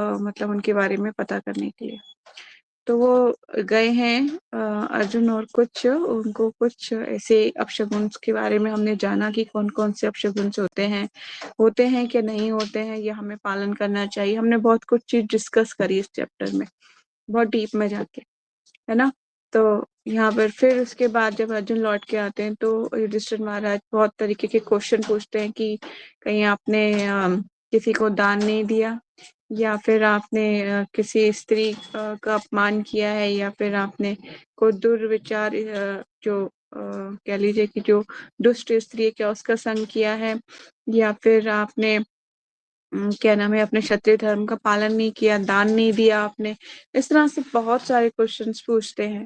मतलब उनके बारे में पता करने के लिए। तो वो गए हैं अर्जुन, और कुछ उनको कुछ ऐसे अपशगुन के बारे में हमने जाना कि कौन कौन से अपशगुन होते हैं कि नहीं होते हैं, या हमें पालन करना चाहिए। हमने बहुत कुछ चीज डिस्कस करी इस चैप्टर में, बहुत डीप में जाके, है ना। तो यहाँ पर फिर उसके बाद जब अर्जुन लौट के आते हैं तो युधिष्ठिर महाराज बहुत तरीके के क्वेश्चन पूछते हैं कि कहीं आपने किसी को दान नहीं दिया, या फिर आपने किसी स्त्री का अपमान किया है, या फिर आपने कोई दुर्विचार जो कह लीजिए कि जो दुष्ट स्त्री है क्या उसका संग किया है, या फिर आपने क्या नाम है अपने क्षत्रिय धर्म का पालन नहीं किया, दान नहीं दिया आपने। इस तरह से बहुत सारे क्वेश्चंस पूछते हैं,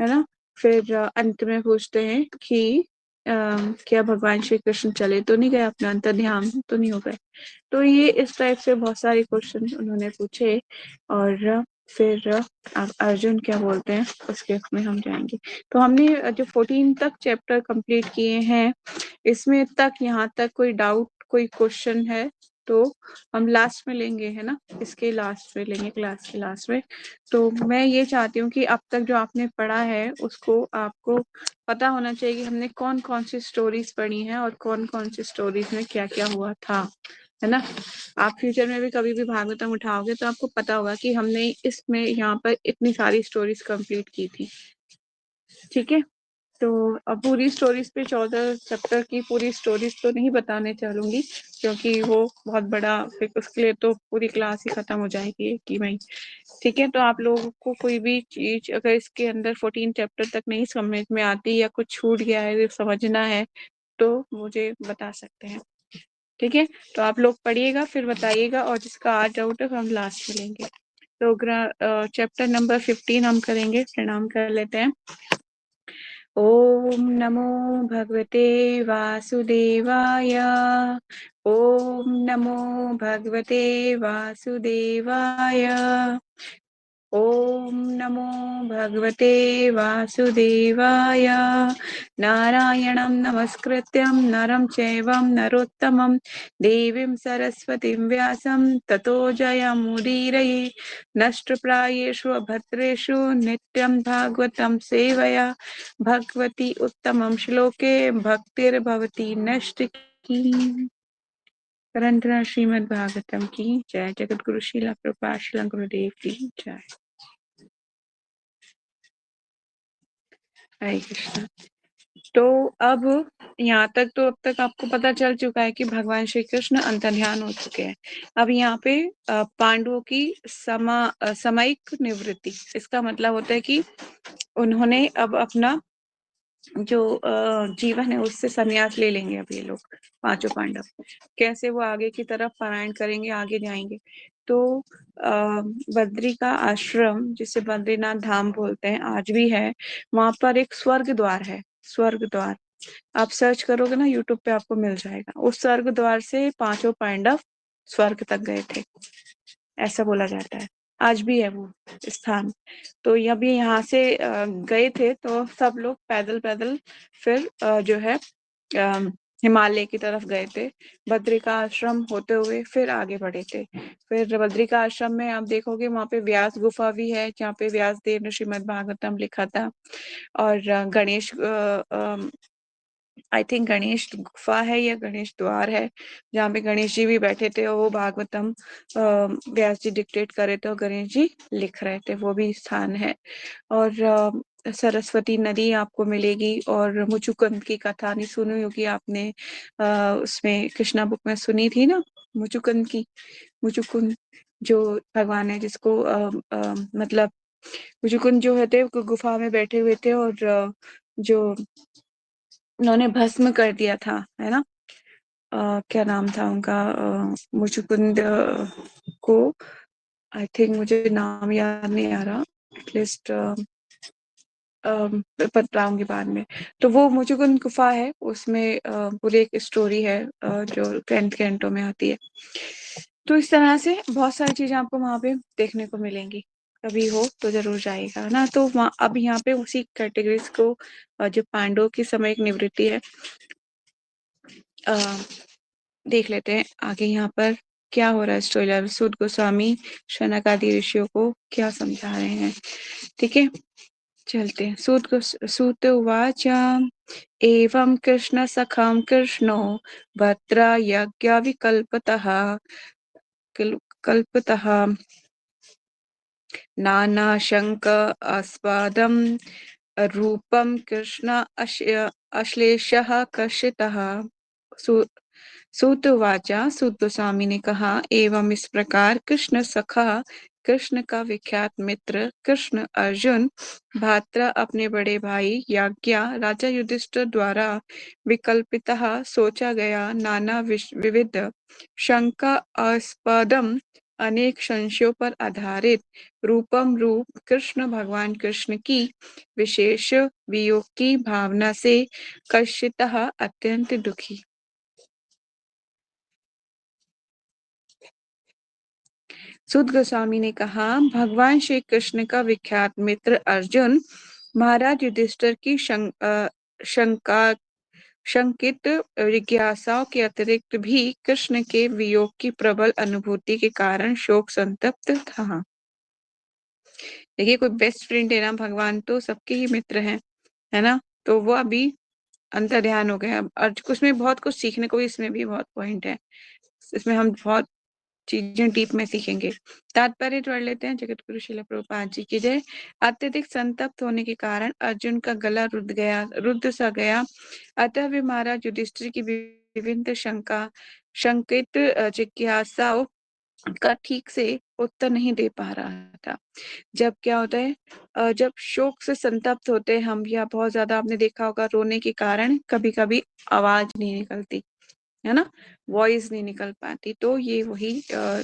है ना। फिर अंत में पूछते हैं कि क्या भगवान श्री कृष्ण चले तो नहीं गए, अपना अंतर्ध्यान तो नहीं हो गए। तो ये इस टाइप से बहुत सारे क्वेश्चन उन्होंने पूछे, और फिर अर्जुन क्या बोलते हैं उसके में हम जाएंगे। तो हमने जो 14 तक चैप्टर कंप्लीट किए हैं, इसमें तक यहाँ तक कोई डाउट, कोई क्वेश्चन है तो हम लास्ट में लेंगे, है ना, इसके लास्ट में लेंगे, क्लास के लास्ट में। तो मैं ये चाहती हूँ कि अब तक जो आपने पढ़ा है उसको आपको पता होना चाहिए कि हमने कौन कौन सी स्टोरीज पढ़ी हैं और कौन कौन सी स्टोरीज में क्या क्या हुआ था, है ना। आप फ्यूचर में भी कभी भी भागवतम उठाओगे तो आपको पता होगा कि हमने इसमें यहाँ पर इतनी सारी स्टोरीज कंप्लीट की थी, ठीक है। तो अब पूरी स्टोरीज पे 14 चैप्टर की पूरी स्टोरीज तो नहीं बताने चलूंगी, क्योंकि वो बहुत बड़ा, फिर उसके लिए तो पूरी क्लास ही खत्म हो जाएगी कि भाई, ठीक है। तो आप लोगों को कोई भी चीज अगर इसके अंदर 14 चैप्टर तक नहीं समझ में आती या कुछ छूट गया है समझना है तो मुझे बता सकते हैं, ठीक है। तो आप लोग पढ़िएगा फिर बताइएगा, और जिसका आज डाउट है हम लास्ट में लेंगे। तो चैप्टर नंबर 15 हम करेंगे, प्रणाम कर लेते हैं। ओम नमो भगवते वासुदेवाय। ओम नमो भगवते वासुदेवाय। ओम नमो भगवते वासुदेवाय। नारायणं नमस्कृत्यं नरं चैव नरोत्तमं देवीं सरस्वतीं व्यासं ततो जयमुदीरये। नष्टप्रायेषु भद्रेषु नित्यं भागवतं सेवया भगवती उत्तमं श्लोके भक्तिर्भवती नष्टकी। ग्रंथना श्रीमद् भागवतम की जय। जगत गुरु शीला प्रभुपाद श्रील गुरुदेव की जय। हरे कृष्ण। तो अब यहाँ तक तो अब तक आपको पता चल चुका है कि भगवान श्री कृष्ण अंतर्ध्यान हो चुके हैं। अब यहाँ पे पांडवों की सामयिक निवृत्ति, इसका मतलब होता है कि उन्होंने अब अपना जो जीवन है उससे संन्यास ले लेंगे अब ये लोग, पांचों पांडव। कैसे वो आगे की तरफ पारायण करेंगे, आगे जाएंगे। तो बद्री का आश्रम जिसे बद्रीनाथ धाम बोलते हैं आज भी है, वहां पर एक स्वर्ग द्वार है। स्वर्ग द्वार आप सर्च करोगे ना यूट्यूब पे आपको मिल जाएगा। उस स्वर्ग द्वार से पांचों पांडव स्वर्ग तक गए थे, ऐसा बोला जाता है। आज भी है वो स्थान। तो यह भी यहाँ से गए थे तो सब लोग पैदल पैदल फिर जो है हिमालय की तरफ गए थे। बद्री का आश्रम होते हुए फिर आगे बढ़े थे। फिर बद्री का आश्रम में आप देखोगे वहां पे व्यास गुफा भी है, जहाँ पे व्यास देव ने श्रीमद् भागवतम लिखा था। और गणेश आई थिंक गणेश गुफा है या गणेश द्वार है, जहाँ पे गणेश जी भी बैठे थे और वो भागवतम व्यास जी डिक्टेट करे थे और गणेश जी लिख रहे थे, वो भी स्थान है। और सरस्वती नदी आपको मिलेगी। और मुचुकुंद की कथा नहीं सुनी होगी आपने, उसमें कृष्णा बुक में सुनी थी ना मुचुकुंद की। मुचुकुंद जो भगवान है जिसको मतलब मुचुकुंद जो है थे गुफा में बैठे हुए थे, और जो उन्होंने भस्म कर दिया था, है ना। क्या नाम था उनका, मुचुकुंद को, आई थिंक मुझे नाम याद नहीं आ रहा, एटलीस्ट बताऊंगी बाद में। तो वो मुचुकुंद गुफा है, उसमें पूरी एक स्टोरी है जो 10th कैंटो में आती है। तो इस तरह से बहुत सारी चीजें आपको वहां पे देखने को मिलेंगी, कभी हो तो जरूर जाएगा ना। तो वहाँ अब यहाँ पे उसी कैटेगरीज को जो पांडवों की सामयिक निवृत्ति है देख लेते हैं आगे यहाँ पर क्या हो रहा है स्टोरी में, सूत गोस्वामी शनक आदि ऋषियों को क्या समझा रहे हैं। ठीक है, चलते हैं। सूत उवाच एवं कृष्ण सखम कृष्णो भद्रा यज्ञ विकल्पतः कल्पतः नाना शंक आस्वादम रूपम कृष्ण अश्लेषः कशितः। सु, सूतवाचा, सूत गोस्वामी ने कहा, एवं इस प्रकार कृष्ण सखा, कृष्ण का विख्यात मित्र कृष्ण अर्जुन, भात्रा अपने बड़े भाई, याज्ञा राजा युधिष्ठिर द्वारा विकल्पितः सोचा गया, नाना विविध शंका आस्पदम अनेक संशयों पर आधारित रूपम रूप कृष्ण भगवान कृष्ण की विशेष वियोग की भावना से कशितः अत्यंत दुखी। सूत गोस्वामी ने कहा, भगवान श्री कृष्ण का विख्यात मित्र अर्जुन महाराज युधिष्ठिर की शंका शंकित जिज्ञासाओं के अतिरिक्त भी कृष्ण के वियोग की प्रबल अनुभूति के कारण शोक संतप्त था। देखिए, कोई बेस्ट फ्रेंड है ना, भगवान तो सबके ही मित्र हैं, है ना। तो वो अभी अंतर्ध्यान हो गया। और उसमें बहुत कुछ सीखने को भी इसमें भी बहुत पॉइंट है, इसमें हम बहुत चीजें डीप में सीखेंगे। तात्पर्य पढ़ लेते हैं। जगत गुरु श्रील प्रभुपाद जी की जय। अत्यधिक संतप्त होने के कारण अर्जुन का गला रुद्ध सा गया। अतः वे महाराज युधिष्ठिर की विभिन्न शंकित जिज्ञासाओं का ठीक से उत्तर नहीं दे पा रहा था। जब क्या होता है, जब शोक से संतप्त होते हैं हम, या बहुत ज्यादा आपने देखा होगा रोने के कारण कभी कभी आवाज नहीं निकलती है ना, वॉइस नहीं निकल पाती, तो ये वही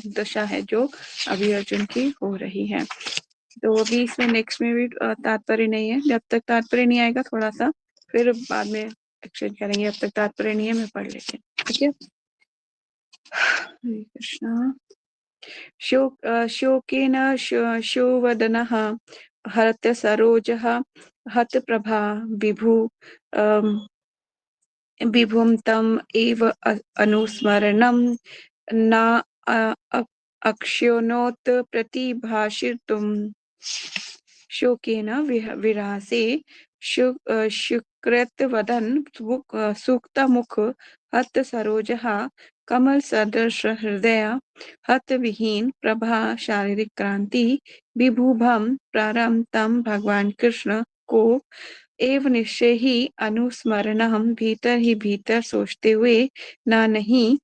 दशा है जो अभी अर्जुन की हो रही है। तो अभी इसमें नेक्स्ट में भी तात्पर्य नहीं है। जब तक तात्पर्य नहीं आएगा थोड़ा सा फिर बाद में एक्सचेंज करेंगे। अब तक तात्पर्य नहीं है, मैं पढ़ लेती हूँ। ठीक है। हरे कृष्णा। शोकेन शोवदनः हरत सरोजः हतप्रभा विभु विभुं तम् एव अनुस्मरणं न अक्ष्योनोत् प्रतिभाषितुम्। शोकेन विरासे शुक्रतवदन सूक्तमुख हत सरोजः कमल सदृश हृदय हत विहीन प्रभा शारीरिक क्रांति विभुभम प्रारंभ तम भगवान कृष्ण को एव निश्चय ही अनुस्मरण, हम भीतर ही भीतर सोचते हुए ना नहीं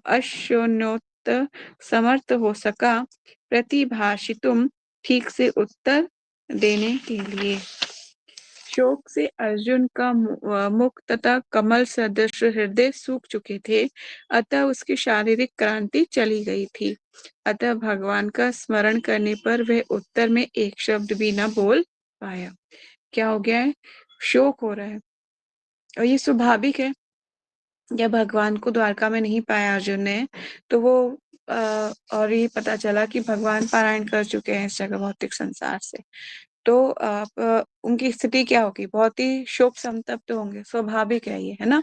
अश्योन्योत समर्थ हो सका प्रतिभाषितुम, ठीक से उत्तर देने के लिए। शोक से अर्जुन का मुख तथा कमल सदृश हृदय सूख चुके थे, अतः उसकी शारीरिक क्रांति चली गई थी। अतः भगवान का स्मरण करने पर वह उत्तर में एक शब्द भी न बोल पाया। क्या हो गया है, शोक हो रहा है, और ये स्वाभाविक है। जब भगवान को द्वारका में नहीं पाया अर्जुन ने, तो वो और ये पता चला कि भगवान पारायण कर चुके हैं इस जगह भौतिक संसार से, तो उनकी स्थिति क्या होगी, बहुत ही शोक संतप्त होंगे, स्वाभाविक है ये, है ना।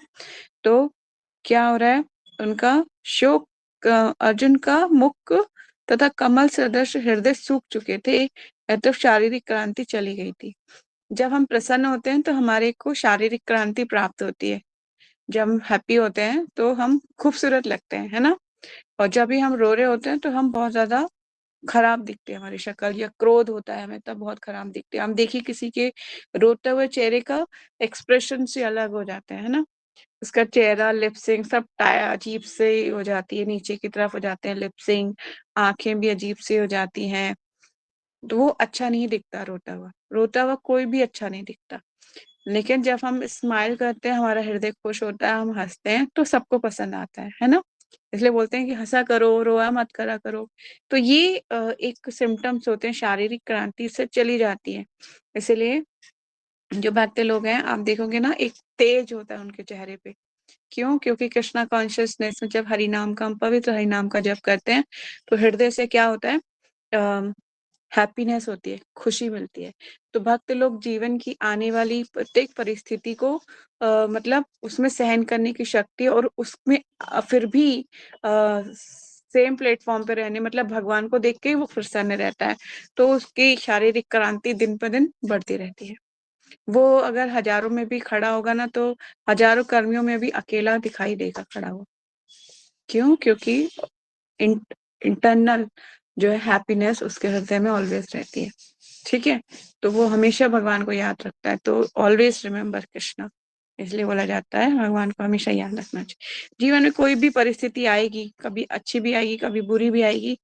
तो क्या हो रहा है, उनका शोक, अर्जुन का मुख तथा कमल सदृश हृदय सूख चुके थे, तो शारीरिक क्रांति चली गई थी। जब हम प्रसन्न होते हैं तो हमारे को शारीरिक क्रांति प्राप्त होती है। जब हम हैप्पी होते हैं तो हम खूबसूरत लगते हैं, है ना। और जब भी हम रो रहे होते हैं तो हम बहुत ज्यादा खराब दिखते हैं, हमारी शक्ल, या क्रोध होता है हमें तब बहुत खराब दिखते हैं हम। देखिए किसी के रोते हुए चेहरे का एक्सप्रेशन से अलग हो जाता है ना, उसका चेहरा, लिपसिंग सब टाया अजीब से हो जाती है, नीचे की तरफ हो जाते हैं लिपसिंग, आंखें भी अजीब से हो जाती हैं, तो वो अच्छा नहीं दिखता। रोता हुआ कोई भी अच्छा नहीं दिखता। लेकिन जब हम स्माइल करते हैं, हमारा हृदय खुश होता है, हम हंसते हैं, तो सबको पसंद आता है ना। इसलिए बोलते हैं कि हंसा करो, रोया मत करा करो। तो ये एक सिम्टम्स होते हैं, शारीरिक क्रांति से चली जाती है। इसलिए जो भक्त लोग हैं, आप देखोगे ना, एक तेज होता है उनके चेहरे पे। क्यों? क्योंकि कृष्णा कॉन्शियसनेस में जब हरि नाम का, हम पवित्र हरि नाम का जप करते हैं, तो हृदय से क्या होता है, हैप्पीनेस होती है, खुशी मिलती है। तो भक्त लोग जीवन की आने वाली प्रत्येक परिस्थिति को मतलब उसमें सहन करने की शक्ति और उसमें फिर भी सेम प्लेटफॉर्म पे रहने, मतलब भगवान को देख के वो प्रसन्न रहता है, तो उसकी शारीरिक क्रांति दिन पर दिन बढ़ती रहती है। वो अगर हजारों में भी खड़ा होगा ना, तो हजारों कर्मियों में भी अकेला दिखाई देगा खड़ा हुआ। क्यों? क्योंकि इंटरनल जो है हैप्पीनेस उसके हृदय में ऑलवेज रहती है। ठीक है, तो वो हमेशा भगवान को याद रखता है। तो ऑलवेज रिमेम्बर कृष्णा, इसलिए बोला जाता है भगवान को हमेशा याद रखना चाहिए। जीवन में कोई भी परिस्थिति आएगी, कभी अच्छी भी आएगी, कभी बुरी भी आएगी,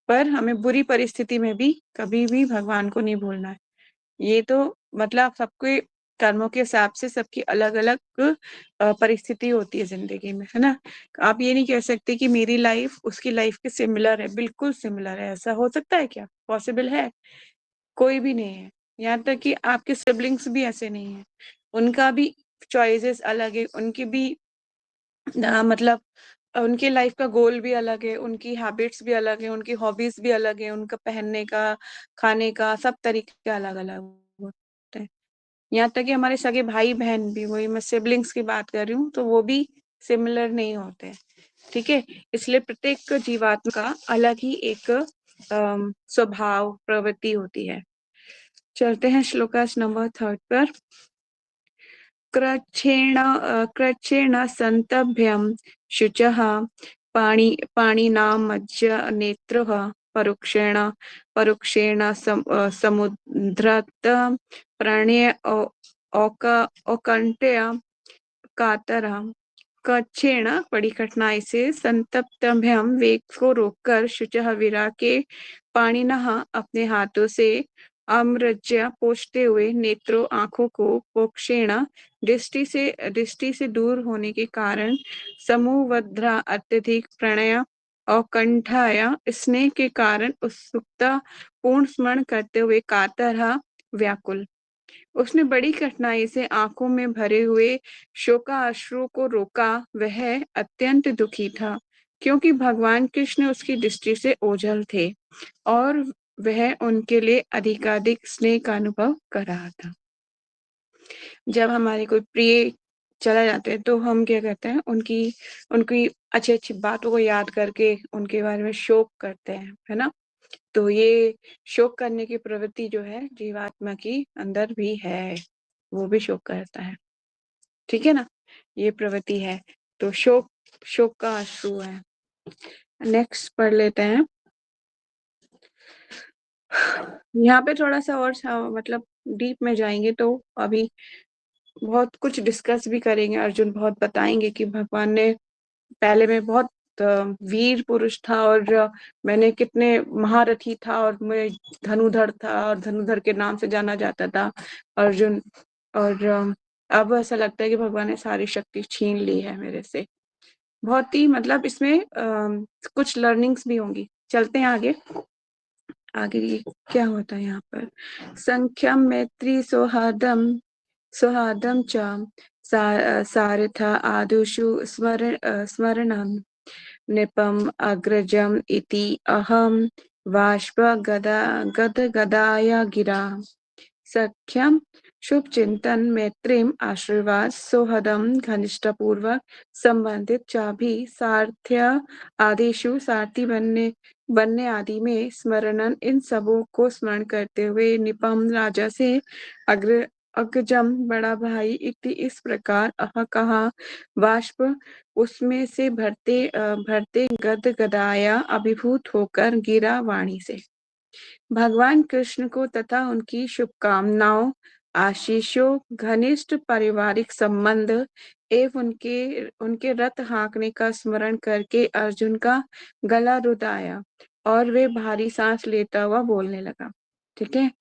पर हमें बुरी परिस्थिति में भी कभी भी भगवान को नहीं भूलना है। ये तो मतलब सबके कर्मों के हिसाब से सबकी अलग अलग परिस्थिति होती है जिंदगी में, है ना। आप ये नहीं कह सकते कि मेरी लाइफ उसकी लाइफ के सिमिलर है, बिल्कुल सिमिलर है। ऐसा हो सकता है क्या? पॉसिबल है? कोई भी नहीं है। यहाँ तक कि आपके सिबलिंग्स भी ऐसे नहीं है, उनका भी चॉइसेस अलग है, उनकी भी मतलब उनके लाइफ का गोल भी अलग है, उनकी हैबिट्स भी अलग है, उनकी हॉबीज भी अलग है, उनका पहनने का, खाने का सब तरीके अलग अलग होते हैं। यहाँ तक कि हमारे सगे भाई बहन भी, वही मैं सिबलिंग्स की बात कर रही हूँ, तो वो भी सिमिलर नहीं होते। ठीक है, इसलिए प्रत्येक जीवात्मा का अलग ही एक स्वभाव प्रवृत्ति होती है। चलते हैं श्लोकास नंबर 3 पर। क्रच्छेण सन्तभ्यं शुचः पाणिना मज्ज नेत्रः परुक्षेण समुद्रत प्रणय औकण्ठ्य कातरः। कच्छेण बड़ी कठिनाई से संतप्तभ्यम वेग को रोककर शुचः विरा के पाणिनः अपने हाथों से अम्रज्य पोंछते हुए नेत्रों आंखों को पोक्षेण दृष्टि से दूर होने के कारण समूवद्रा अत्यधिक प्रणय और कंठाया स्नेह के कारण उत्सुकता पूर्ण स्मरण करते हुए कातर व्याकुल। उसने बड़ी कठिनाई से आंखों में भरे हुए शोकाश्रु को रोका। वह अत्यंत दुखी था क्योंकि भगवान कृष्ण उसकी दृष्टि से ओझल थे और वह उनके लिए अधिकाधिक स्नेह का अनुभव कर रहा था। जब हमारे कोई प्रिय चला जाते हैं तो हम क्या करते हैं, उनकी उनकी अच्छी अच्छी बातों को याद करके उनके बारे में शोक करते हैं, है ना। तो ये शोक करने की प्रवृत्ति जो है जीवात्मा की अंदर भी है, वो भी शोक करता है। ठीक है ना, ये प्रवृत्ति है। तो शोक शोक का अश्रु है। नेक्स्ट पढ़ लेते हैं। यहाँ पे थोड़ा सा और मतलब डीप में जाएंगे तो अभी बहुत कुछ डिस्कस भी करेंगे। अर्जुन बहुत बताएंगे कि भगवान ने पहले में बहुत वीर पुरुष था और मैंने कितने महारथी था और मैं धनुधर था और धनुधर के नाम से जाना जाता था अर्जुन। और अब ऐसा लगता है कि भगवान ने सारी शक्ति छीन ली है मेरे से। बहुत ही मतलब इसमें कुछ लर्निंग्स भी होंगी। चलते हैं आगे। आगे क्या होता है यहाँ पर। संख्यम मैत्री सौहार्दम च सारथ आदुषु स्मरणं नृपम अग्रजम इति अहम बाष्प गदाया गिरा। सख्यम शुभ चिंतन मैत्रीम आशीर्वाद सौहदम घनिष्ठपूर्वक संबंधित चाभी सारथ्य आदिशु सारथी बनने आदि में स्मरणन, इन सबों को स्मरण करते हुए निपम राजा से अग्र अग्रजम बड़ा भाई इति इस प्रकार अह कहा बाष्प उसमें से भरते भरते गद गदाया अभिभूत होकर गिरा वाणी से। भगवान कृष्ण को तथा उनकी शुभकामनाओं आशीषों घनिष्ठ पारिवारिक संबंध एवं उनके उनके रथ हाँकने का स्मरण करके अर्जुन का गला रुदाया और वे भारी सांस लेता हुआ बोलने लगा। ठीक है,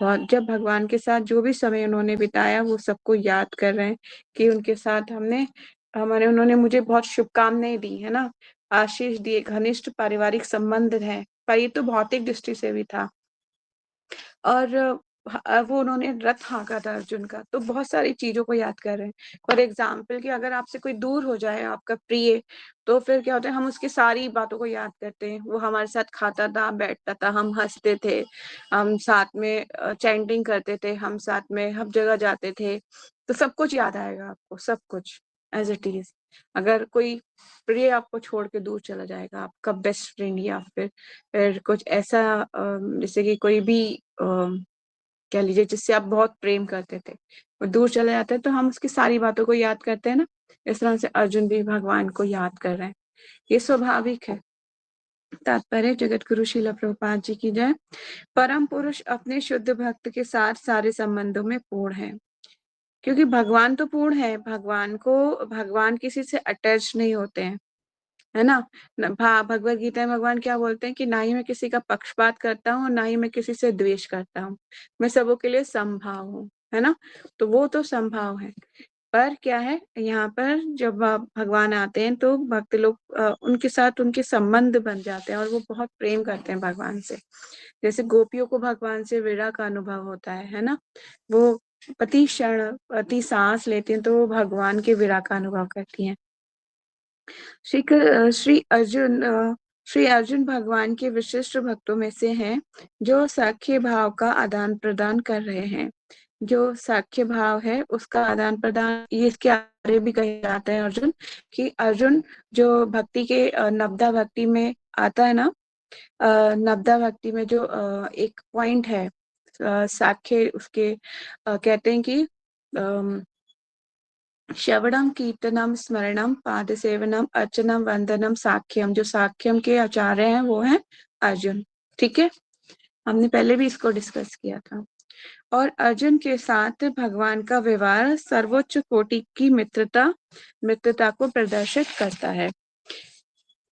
और जब भगवान के साथ जो भी समय उन्होंने बिताया वो सबको याद कर रहे हैं कि उनके साथ हमारे उन्होंने मुझे बहुत शुभकामनाएं दी, है ना, आशीष दिए, घनिष्ठ पारिवारिक संबंध है, पर ये तो भौतिक दृष्टि से भी था। और वो उन्होंने रथ हाँका था अर्जुन का, तो बहुत सारी चीजों को याद कर रहे हैं। फॉर एग्जाम्पल कि अगर आपसे कोई दूर हो जाए आपका प्रिय, तो फिर क्या होता है, हम उसकी सारी बातों को याद करते हैं। वो हमारे साथ खाता था, बैठता था, हम हंसते थे, हम साथ में चैंटिंग करते थे, हम साथ में हर जगह जाते थे, तो सब कुछ याद आएगा आपको, सब कुछ एज इट इज। अगर कोई प्रिय आपको छोड़ के दूर चला जाएगा, आपका बेस्ट फ्रेंड, या फिर कुछ ऐसा जैसे कि कोई भी कह लीजिए जिससे आप बहुत प्रेम करते थे, वो दूर चले जाते हैं, तो हम उसकी सारी बातों को याद करते हैं ना। इस तरह से अर्जुन भी भगवान को याद कर रहे हैं, ये स्वाभाविक है। तात्पर्य जगत गुरु श्रील प्रभुपाद जी की जय। परम पुरुष अपने शुद्ध भक्त के साथ सारे संबंधों में पूर्ण है, क्योंकि भगवान तो पूर्ण है, भगवान किसी से अटैच नहीं होते हैं, है ना। भगवत गीता में भगवान क्या बोलते हैं कि ना ही मैं किसी का पक्षपात करता हूँ, ना ही मैं किसी से द्वेष करता हूँ, मैं सबों के लिए समभाव हूँ, है ना। तो वो तो समभाव है। पर क्या है, यहाँ पर जब भगवान आते हैं तो भक्त लोग उनके साथ उनके संबंध बन जाते हैं और वो बहुत प्रेम करते हैं भगवान से। जैसे गोपियों को भगवान से विरह का अनुभव होता है ना। वो प्रति क्षण प्रति सांस लेती हैं तो वो भगवान के विरह का अनुभव करती हैं। श्री अर्जुन भगवान के विशिष्ट भक्तों में से हैं, जो साख्य भाव का आदान प्रदान कर रहे हैं। जो साख्य भाव है उसका आदान प्रदान, ये इसके आगे भी कहे जाते हैं अर्जुन, कि अर्जुन जो भक्ति के नवदा भक्ति में आता है ना, नवदा भक्ति में जो एक पॉइंट है, साख्य उसके कहते हैं कि श्रवणम कीर्तनम स्मरणम पाद सेवनम अर्चनम वंदनम साख्यम, जो साख्यम के आचार्य हैं वो हैं अर्जुन। ठीक है, हमने पहले भी इसको डिस्कस किया था। और अर्जुन के साथ भगवान का व्यवहार सर्वोच्च कोटि की मित्रता को प्रदर्शित करता है।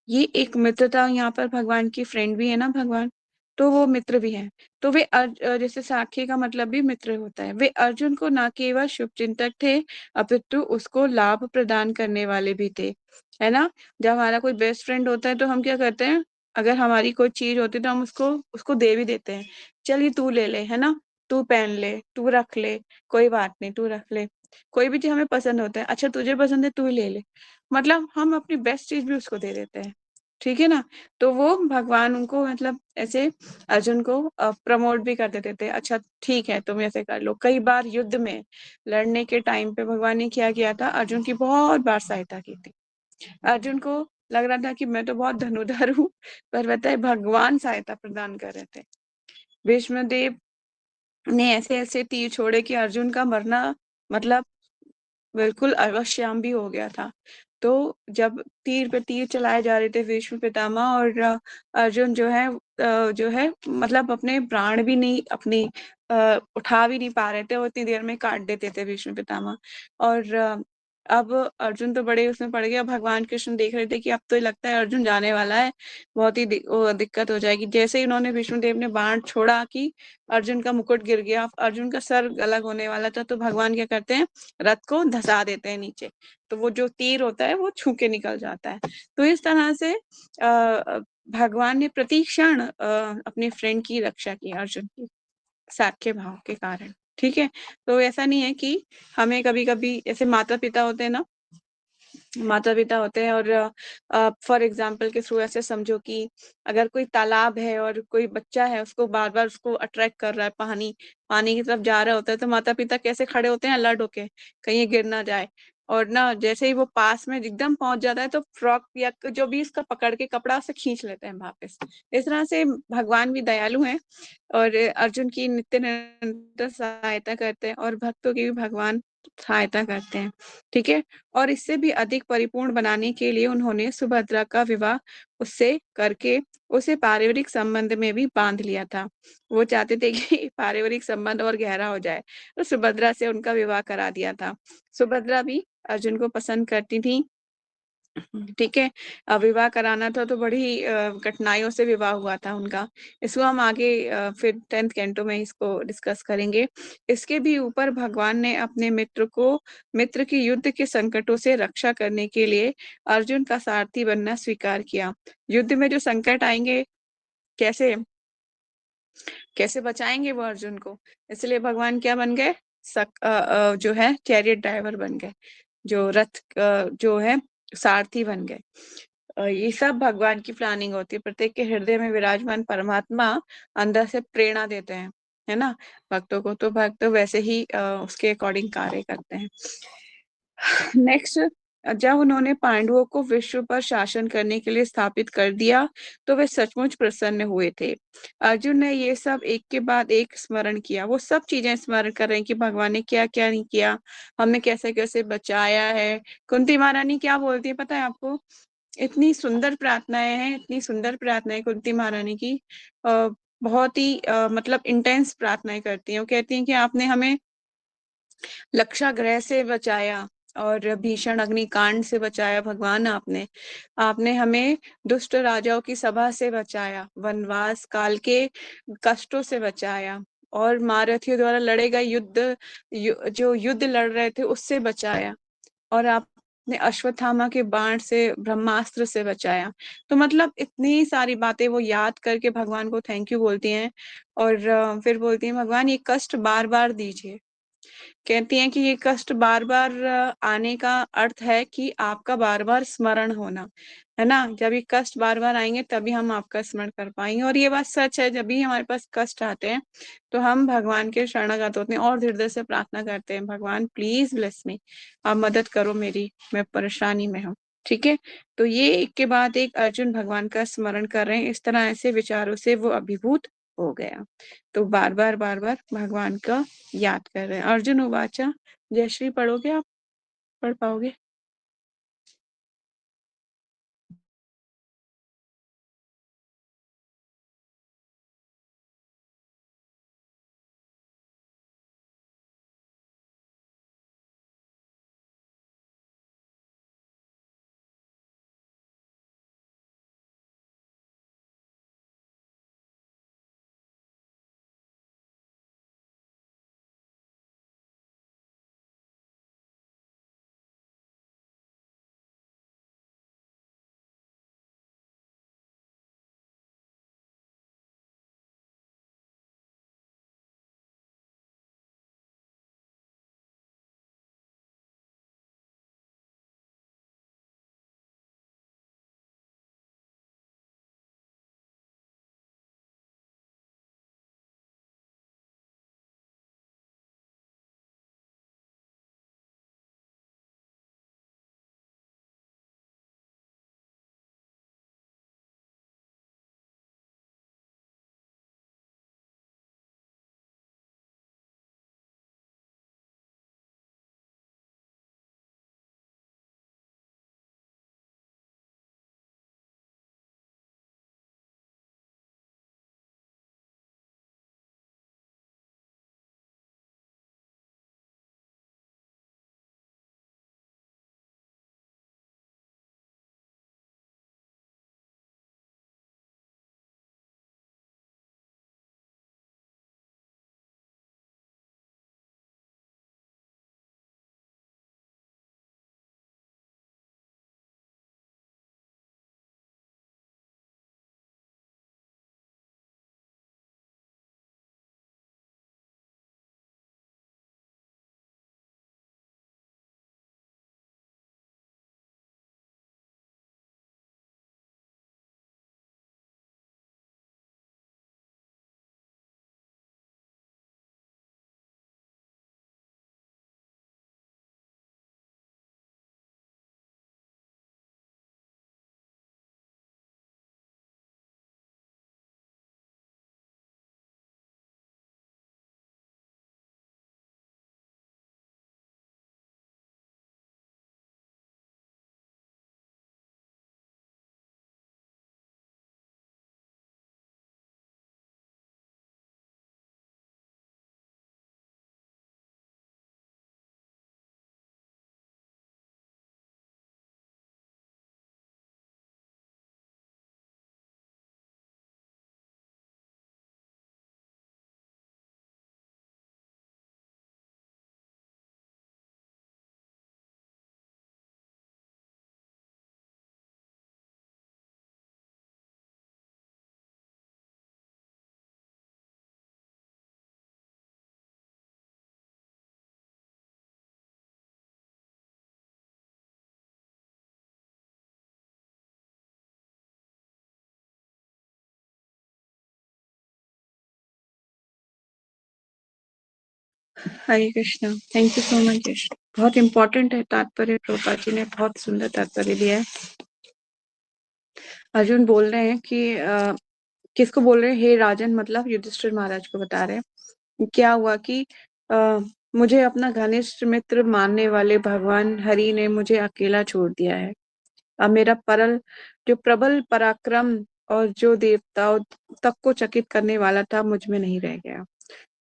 ये एक मित्रता, यहाँ पर भगवान की फ्रेंड भी है ना भगवान, तो वो मित्र भी है। तो वे जैसे साखी का मतलब भी मित्र होता है। वे अर्जुन को न केवल शुभचिंतक थे, अपितु उसको लाभ प्रदान करने वाले भी थे, है ना। जब हमारा कोई बेस्ट फ्रेंड होता है तो हम क्या करते हैं, अगर हमारी कोई चीज होती है तो हम उसको उसको दे भी देते हैं। चल ये तू ले ले, है ना, तू पहन ले, तू रख ले, कोई बात नहीं, तू रख ले। कोई भी चीज हमें पसंद होता है, अच्छा तुझे पसंद है तू ही ले ले, मतलब हम अपनी बेस्ट चीज भी उसको दे देते हैं। ठीक है ना। तो वो भगवान उनको मतलब ऐसे अर्जुन को प्रमोट भी कर देते थे, अच्छा ठीक है तुम ऐसे कर लो। कई बार युद्ध में लड़ने के टाइम पे भगवान ने क्या किया था, अर्जुन की बहुत बार सहायता की थी। अर्जुन को लग रहा था कि मैं तो बहुत धनुधर हूँ, पर बताए भगवान सहायता प्रदान कर रहे थे। भीष्मदेव ने ऐसे ऐसे तीर छोड़े कि अर्जुन का मरना मतलब बिल्कुल अवश्यम भी हो गया था। तो जब तीर पे तीर चलाए जा रहे थे भीष्म पितामह, और अर्जुन जो है मतलब अपने प्राण भी नहीं अपनी उठा भी नहीं पा रहे थे, वो इतनी देर में काट देते थे भीष्म पितामह। और अब अर्जुन तो बड़े उसमें पड़ गया। भगवान कृष्ण देख रहे थे कि अब तो लगता है अर्जुन जाने वाला है, बहुत ही दिक्कत हो जाएगी। जैसे ही उन्होंने विष्णुदेव ने बाण छोड़ा कि अर्जुन का मुकुट गिर गया, अर्जुन का सर अलग होने वाला था, तो भगवान क्या करते हैं, रथ को धसा देते हैं नीचे, तो वो जो तीर होता है वो छू के निकल जाता है। तो इस तरह से भगवान ने प्रति क्षण अपने फ्रेंड की रक्षा की, अर्जुन की, साख्य भाव के कारण। ठीक है, तो ऐसा नहीं है कि हमें कभी कभी ऐसे माता पिता होते हैं ना, माता पिता होते हैं, और फॉर एग्जाम्पल के थ्रू ऐसे समझो कि अगर कोई तालाब है और कोई बच्चा है, उसको बार बार उसको अट्रैक्ट कर रहा है, पानी पानी की तरफ जा रहा होता है, तो माता पिता कैसे खड़े होते हैं अलर्ट होके, कहीं ये गिर ना जाए। और ना जैसे ही वो पास में एकदम पहुंच जाता है तो फ्रॉक या जो भी इसका पकड़ के कपड़ा उसे खींच लेते हैं वापस। इस तरह से भगवान भी दयालु हैं और अर्जुन की नित्य निरंतर सहायता करते हैं, और भक्तों की भी भगवान सहायता करते हैं। ठीक है, और इससे भी अधिक परिपूर्ण बनाने के लिए उन्होंने सुभद्रा का विवाह उससे करके उसे पारिवारिक संबंध में भी बांध लिया था। वो चाहते थे कि पारिवारिक संबंध और गहरा हो जाए, तो सुभद्रा से उनका विवाह करा दिया था। सुभद्रा भी अर्जुन को पसंद करती थी। ठीक है, विवाह कराना था तो बड़ी कठिनाइयों से विवाह हुआ था उनका। इसको हम आगे फिर 10th कैंटो में इसको डिस्कस करेंगे। इसके भी ऊपर भगवान ने अपने मित्र की युद्ध के संकटों से रक्षा करने के लिए अर्जुन का सारथी बनना स्वीकार किया। युद्ध में जो संकट आएंगे, कैसे कैसे बचाएंगे वो अर्जुन को? इसलिए भगवान क्या बन गए? जो है चैरियट ड्राइवर बन गए, जो रथ जो है सारथी बन गए। ये सब भगवान की प्लानिंग होती है। प्रत्येक के हृदय में विराजमान परमात्मा अंदर से प्रेरणा देते हैं, है ना, भक्तों को। तो भक्त वैसे ही उसके अकॉर्डिंग कार्य करते हैं। नेक्स्ट, जब उन्होंने पांडवों को विश्व पर शासन करने के लिए स्थापित कर दिया तो वे सचमुच प्रसन्न हुए थे। अर्जुन ने ये सब एक के बाद एक स्मरण किया, वो सब चीजें स्मरण कर रहे हैं कि भगवान ने क्या क्या नहीं किया, हमने कैसे कैसे बचाया है। कुंती महारानी क्या बोलती है पता है आपको? इतनी सुंदर प्रार्थनाएं हैं, इतनी सुंदर प्रार्थनाएं कुंती महारानी की। बहुत ही मतलब इंटेंस प्रार्थनाएं करती हैं। वो कहती हैं कि आपने हमें लक्षाग्रह से बचाया और भीषण अग्निकांड से बचाया भगवान। आपने आपने हमें दुष्ट राजाओं की सभा से बचाया, वनवास काल के कष्टों से बचाया, और महारथियों द्वारा लड़े गए जो युद्ध लड़ रहे थे उससे बचाया, और आपने अश्वत्थामा के बाण से, ब्रह्मास्त्र से बचाया। तो मतलब इतनी सारी बातें वो याद करके भगवान को थैंक यू बोलती हैं। और फिर बोलती हैं भगवान ये कष्ट बार बार दीजिए। कहती हैं कि ये कष्ट बार बार आने का अर्थ है कि आपका बार बार स्मरण होना, है ना। जब ये कष्ट बार बार आएंगे तभी हम आपका स्मरण कर पाएंगे। और ये बात सच है, जब भी हमारे पास कष्ट आते हैं तो हम भगवान के शरणागत होते हैं और हृदय से प्रार्थना करते हैं, भगवान प्लीज ब्लेस मी, आप मदद करो मेरी, मैं परेशानी में हूँ। ठीक है। तो ये एक के बाद एक अर्जुन भगवान का स्मरण कर रहे हैं। इस तरह ऐसे विचारों से वो अभिभूत हो गया। तो बार बार भगवान का याद कर रहे हैं। अर्जुन उवाचा, जयश्री पढ़ोगे आप? पढ़ पाओगे? Hare Krishna. Thank you so much Yash. बहुत इम्पोर्टेंट है तात्पर्य, प्रभुपाद जी ने बहुत सुंदर तात्पर्य दिया है। अर्जुन बोल रहे हैं कि किसको बोल रहे हैं? हे राजन, मतलब युधिष्ठिर महाराज को बता रहे हैं क्या हुआ कि मुझे अपना घनिष्ठ मित्र मानने वाले भगवान हरि ने मुझे अकेला छोड़ दिया है। अब मेरा जो प्रबल पराक्रम और जो देवताओं तक को चकित करने वाला था, मुझ में नहीं रह गया।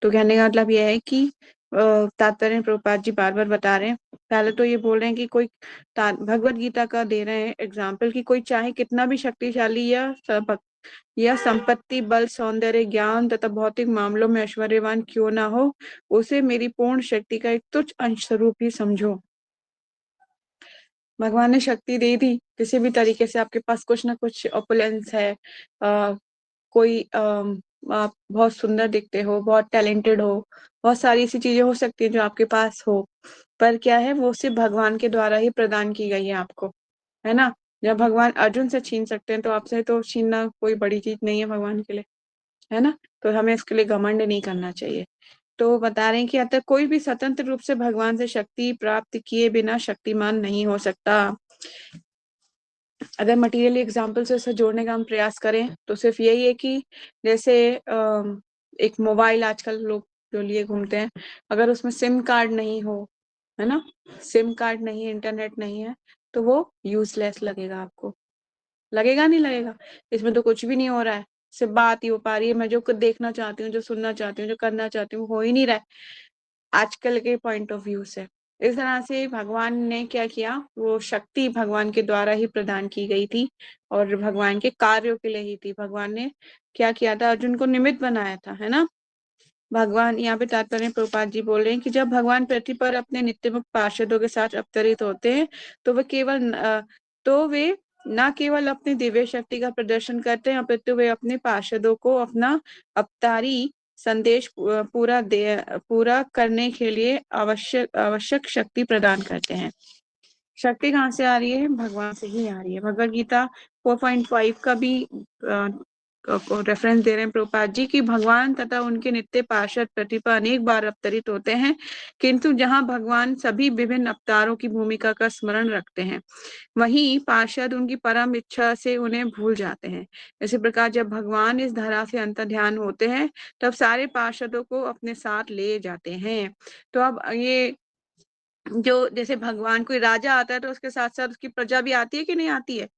तो कहने का मतलब यह है कि तात्पर्य प्रभुपाद जी बार बार बता रहे हैं। पहले तो ये बोल रहे हैं कि कोई भगवत गीता का दे रहे हैं एग्जाम्पल कि कोई चाहे कितना भी शक्तिशाली या संपत्ति, बल, सौंदर्य, ज्ञान तथा भौतिक मामलों में ऐश्वर्यवान क्यों ना हो, उसे मेरी पूर्ण शक्ति का एक तुच्छ अंश स्वरूप ही समझो। भगवान ने शक्ति दे दी, किसी भी तरीके से आपके पास कुछ ना कुछ ऑपुलेंस है, कोई आप बहुत सुंदर दिखते हो, बहुत टैलेंटेड हो, बहुत सारी ऐसी चीजें हो सकती है जो आपके पास हो, पर क्या है, वो सिर्फ भगवान के द्वारा ही प्रदान की गई है आपको, है ना। जब भगवान अर्जुन से छीन सकते हैं तो आपसे तो छीनना कोई बड़ी चीज नहीं है भगवान के लिए, है ना। तो हमें इसके लिए घमंड नहीं करना चाहिए। तो बता रहे हैं कि अतः कोई भी स्वतंत्र रूप से भगवान से शक्ति प्राप्त किए बिना शक्तिमान नहीं हो सकता। अगर मटेरियल एग्जाम्पल से इसे जोड़ने का हम प्रयास करें तो सिर्फ यही है कि जैसे एक मोबाइल आजकल लोग जो लिए घूमते हैं, अगर उसमें सिम कार्ड नहीं हो, है ना, सिम कार्ड नहीं है, इंटरनेट नहीं है, तो वो यूजलेस लगेगा आपको। लगेगा नहीं लगेगा? इसमें तो कुछ भी नहीं हो रहा है, सिर्फ बात ही हो पा रही है। मैं जो कुछ देखना चाहती हूँ, जो सुनना चाहती हूँ, जो करना चाहती हूँ, हो ही नहीं रहा है आजकल के पॉइंट ऑफ व्यू से। इस तरह से भगवान ने क्या किया, वो शक्ति भगवान के द्वारा ही प्रदान की गई थी और भगवान के कार्यों के लिए ही थी। भगवान ने क्या किया था, अर्जुन को निमित्त बनाया था, है ना। भगवान यहाँ पे तात्पर्य प्रभुपाद जी बोल रहे हैं कि जब भगवान पृथ्वी पर अपने नित्य मुक्त पार्षदों के साथ अवतरित होते हैं तो वे न केवल अपनी दिव्य शक्ति का प्रदर्शन करते हैं, अपितु वे अपने पार्षदों को अपना अवतारी संदेश पूरा करने के लिए आवश्यक आवश्यक शक्ति प्रदान करते हैं। शक्ति कहाँ से आ रही है? भगवान से ही आ रही है। भगवद गीता 4.5 का भी रेफरेंस दे रहे हैं प्रभुपाद जी की भगवान तथा उनके नित्य पार्षद पृथ्वी पर अनेक बार अवतरित होते हैं, किंतु जहाँ भगवान सभी विभिन्न अवतारों की भूमिका का स्मरण रखते हैं, वहीं पार्षद उनकी परम इच्छा से उन्हें भूल जाते हैं। इसी प्रकार जब भगवान इस धरा से अंतर्ध्यान होते हैं, तब सारे पार्षदों को अपने साथ ले जाते हैं। तो अब ये जो जैसे भगवान कोई राजा आता है तो उसके साथ साथ उसकी प्रजा भी आती है कि नहीं आती है?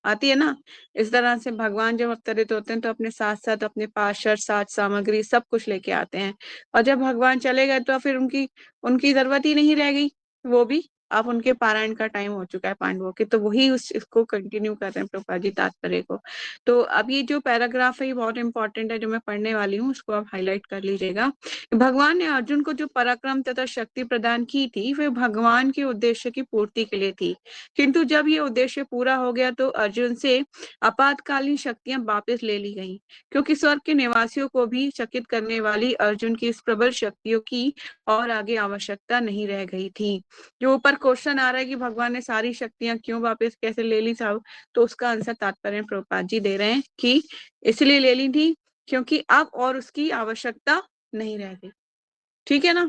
आती है ना। इस तरह से भगवान जब अवतरित होते हैं तो अपने साथ साथ अपने पार्षद, साज सामग्री सब कुछ लेके आते हैं, और जब भगवान चले गए तो फिर उनकी उनकी जरूरत ही नहीं रह गई। वो भी अब उनके पारायण का टाइम हो चुका है पांडवों के, तो वही इसको कंटिन्यू कर रहे हैं प्रभुपाद जी तात्पर्य को। तो अब ये जो पैराग्राफ है ये बहुत इंपॉर्टेंट है जो मैं पढ़ने वाली हूँ, उसको आप हाईलाइट कर लीजिएगा। भगवान ने अर्जुन को जो पराक्रम तथा शक्ति प्रदान की थी वे भगवान के उद्देश्य की पूर्ति के लिए थी, किंतु जब ये उद्देश्य पूरा हो गया तो अर्जुन से आपातकालीन शक्तियां वापस ले ली गईं, क्योंकि स्वर्ग के निवासियों को भी चकित करने वाली अर्जुन की इस प्रबल शक्तियों की और आगे आवश्यकता नहीं रह गई थी। जो ऊपर क्वेश्चन आ रहा है कि भगवान ने सारी शक्तियां क्यों वापस कैसे ले ली साहब, तो उसका आंसर तात्पर्य प्रभुपाद जी दे रहे हैं कि इसलिए ले ली थी क्योंकि अब और उसकी आवश्यकता नहीं रह गई। ठीक है ना।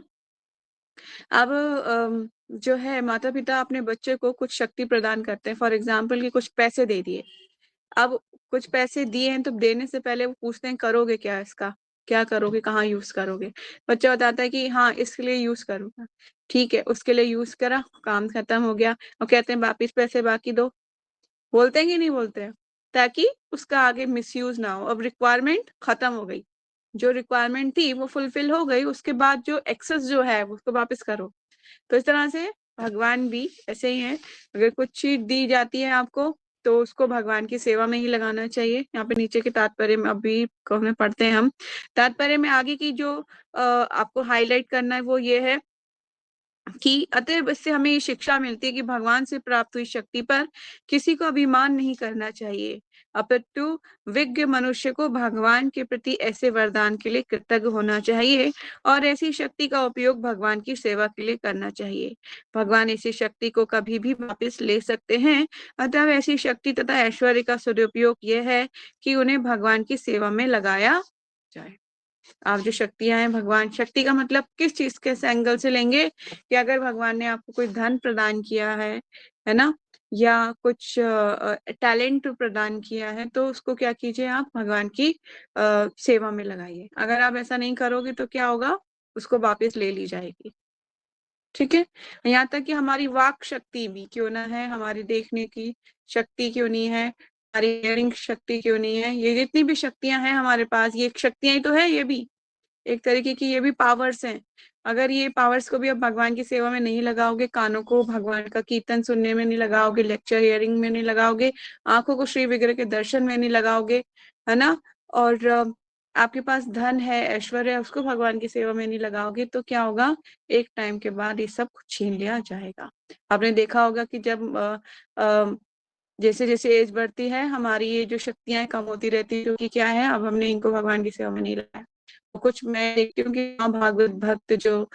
अब जो है माता पिता अपने बच्चे को कुछ शक्ति प्रदान करते हैं, फॉर एग्जाम्पल कि कुछ पैसे दे दिए। अब कुछ पैसे दिए हैं तो देने से पहले वो पूछते हैं करोगे क्या, इसका क्या करोगे, कहाँ यूज करोगे। बच्चा बताता है कि हाँ इसके लिए यूज करूंगा। ठीक है, उसके लिए यूज करा, काम खत्म हो गया, और कहते हैं वापिस पैसे बाकी दो। बोलते हैं कि नहीं बोलते हैं, ताकि उसका आगे मिसयूज ना हो। अब रिक्वायरमेंट खत्म हो गई, जो रिक्वायरमेंट थी वो फुलफिल हो गई, उसके बाद जो एक्सेस जो है उसको वापस करो। तो इस तरह से भगवान भी ऐसे ही है। अगर कुछ चीज दी जाती है आपको तो उसको भगवान की सेवा में ही लगाना चाहिए। यहाँ पे नीचे के तात्पर्य में अभी में पढ़ते हैं हम। तात्पर्य में आगे की जो आपको हाईलाइट करना है वो ये है कि अतएव इससे हमें ये शिक्षा मिलती है कि भगवान से प्राप्त हुई शक्ति पर किसी को अभिमान नहीं करना चाहिए, अपितु विज्ञ मनुष्य को भगवान के प्रति ऐसे वरदान के लिए कृतज्ञ होना चाहिए और ऐसी शक्ति का उपयोग भगवान की सेवा के लिए करना चाहिए। भगवान ऐसी शक्ति को कभी भी वापस ले सकते हैं, अतः ऐसी शक्ति तथा ऐश्वर्य का सदुपयोग यह है कि उन्हें भगवान की सेवा में लगाया जाए। आप जो शक्तियां हैं, भगवान शक्ति का मतलब किस चीज के एंगल से लेंगे कि अगर भगवान ने आपको कोई धन प्रदान किया है ना, या कुछ टैलेंट प्रदान किया है, तो उसको क्या कीजिए, आप भगवान की सेवा में लगाइए। अगर आप ऐसा नहीं करोगे तो क्या होगा, उसको वापस ले ली जाएगी। ठीक है। यहाँ तक कि हमारी वाक शक्ति भी क्यों ना है, हमारी देखने की शक्ति क्यों नहीं है, हमारी हियरिंग शक्ति क्यों नहीं है, ये जितनी भी शक्तियां हैं हमारे पास, ये शक्तियां ही तो है, ये भी एक तरीके की ये भी पावर्स हैं। अगर ये पावर्स को भी आप भगवान की सेवा में नहीं लगाओगे, कानों को भगवान का कीर्तन सुनने में नहीं लगाओगे, लेक्चर हियरिंग में नहीं लगाओगे, आंखों को श्री विग्रह के दर्शन में नहीं लगाओगे, है ना, और आपके पास धन है, ऐश्वर्य है, उसको भगवान की सेवा में नहीं लगाओगे, तो क्या होगा, एक टाइम के बाद ये सब छीन लिया जाएगा। आपने देखा होगा कि जब जैसे जैसे एज बढ़ती है, हमारी ये जो शक्तियां कम होती रहती है, क्योंकि क्या है, अब हमने इनको भगवान की सेवा में नहीं लगाया। कुछ मैं देखती हूँ कि भागवत भक्त जो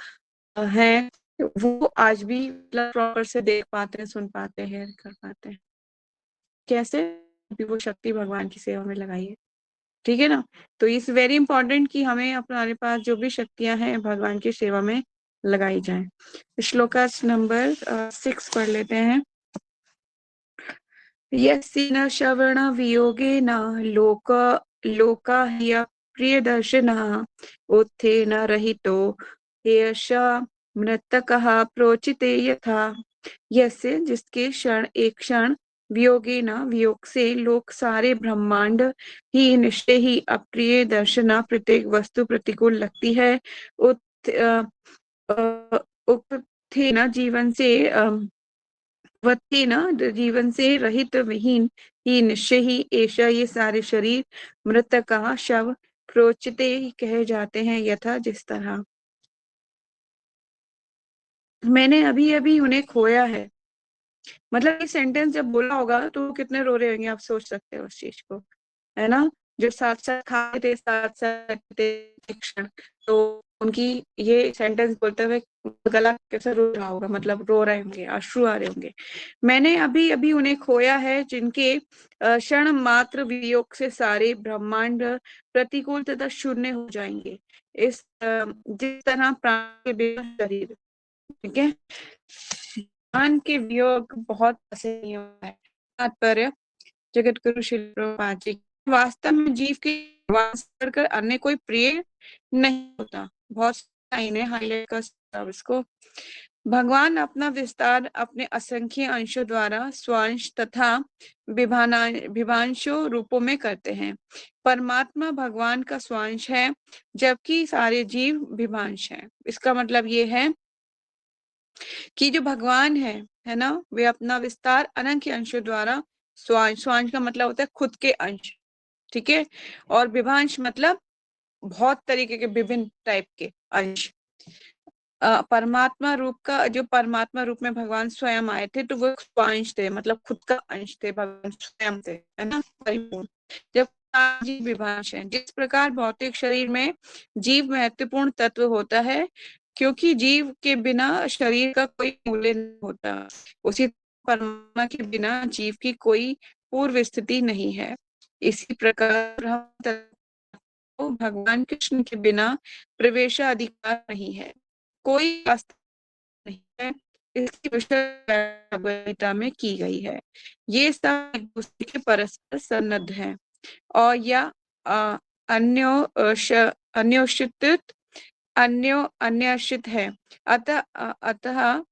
हैं, वो आज भी मतलब प्रॉपर से देख पाते हैं, सुन पाते हैं, कर पाते हैं। कैसे, भी वो शक्ति भगवान की सेवा में लगाई है। ठीक है ना। तो इस वेरी इंपॉर्टेंट कि हमें हमारे पास जो भी शक्तियां हैं भगवान की सेवा में लगाई जाए। श्लोका नंबर 6 पढ़ लेते हैं। यस्येन श्रवण वियोगेन लोक लोका ह्य प्रियदर्शनः उत्थेन रहितो येष मृतकः प्रोचिते यथा। यस्य जिसके क्षण एक क्षण वियोगे न वियोग से लोक सारे ब्रह्मांड ही निश्चय ही अप्रिय दर्शना प्रत्येक वस्तु प्रतिकूल लगती है। उपथे न जीवन से वत्ते न जीवन से रहित विहीन ही निश्चय ही ऐसा ये सारे शरीर मृतक शव प्रोचते कहे जाते हैं, यथा जिस तरह। मैंने अभी अभी उन्हें खोया है, मतलब ये सेंटेंस जब बोला होगा तो वो कितने रो रहे होंगे, आप सोच सकते हो उस चीज को, है ना। जो साथ साथ खाते थे, साथ साथ थे एक क्षण, तो उनकी ये सेंटेंस बोलते हुए गला कैसे रो रहा होगा, मतलब रो रहे होंगे, अश्रु आ रहे होंगे। मैंने अभी अभी उन्हें खोया है जिनके क्षण मात्र वियोग से सारे ब्रह्मांड प्रतिकूल तथा शून्य हो जाएंगे, इस जिस तरह प्राण के बिना शरीर। ठीक है। भगवान के वियोग बहुत असहनीय है। तात्पर्य, जगत गुरु श्री प्रभुपाद जी, वास्तव में जीव के वास कर अन्य कोई प्रिय नहीं होता। बहुत लाइन है, हाईलाइट कर इसको। भगवान अपना विस्तार अपने असंख्य अंशों द्वारा स्वांश तथा विभांशों रूपों में करते हैं। परमात्मा भगवान का स्वांश है, जबकि सारे जीव विभांश हैं। इसका मतलब ये है कि जो भगवान है ना, वे अपना विस्तार अनंत अंशों द्वारा स्वांश, स्वांश का मतलब होता है खुद के अंश, ठीक है, और विभांश मतलब बहुत तरीके के विभिन्न टाइप के अंश। परमात्मा रूप का, जो परमात्मा रूप में भगवान स्वयं आए थे, तो वो स्वांश थे, मतलब खुद का अंश थे, भगवान स्वयं थे, है ना, परिपूर्ण। जब जीव विभांश है, जिस प्रकार भौतिक शरीर में जीव महत्वपूर्ण तत्व होता है, क्योंकि जीव के बिना शरीर का कोई मूल्य नहीं होता, उसी परमात्मा के बिना जीव की कोई पूर्व स्थिति नहीं है। इसी प्रकार तो भगवान कृष्ण के बिना प्रवेशाधिकार नहीं है, कोई रास्ता नहीं है। इसकी विषय गीता में की गई है। ये सब एक दूसरे के परस्पर सन्नद्ध हैं और या अन्योषित अन्याश्रित है। अतः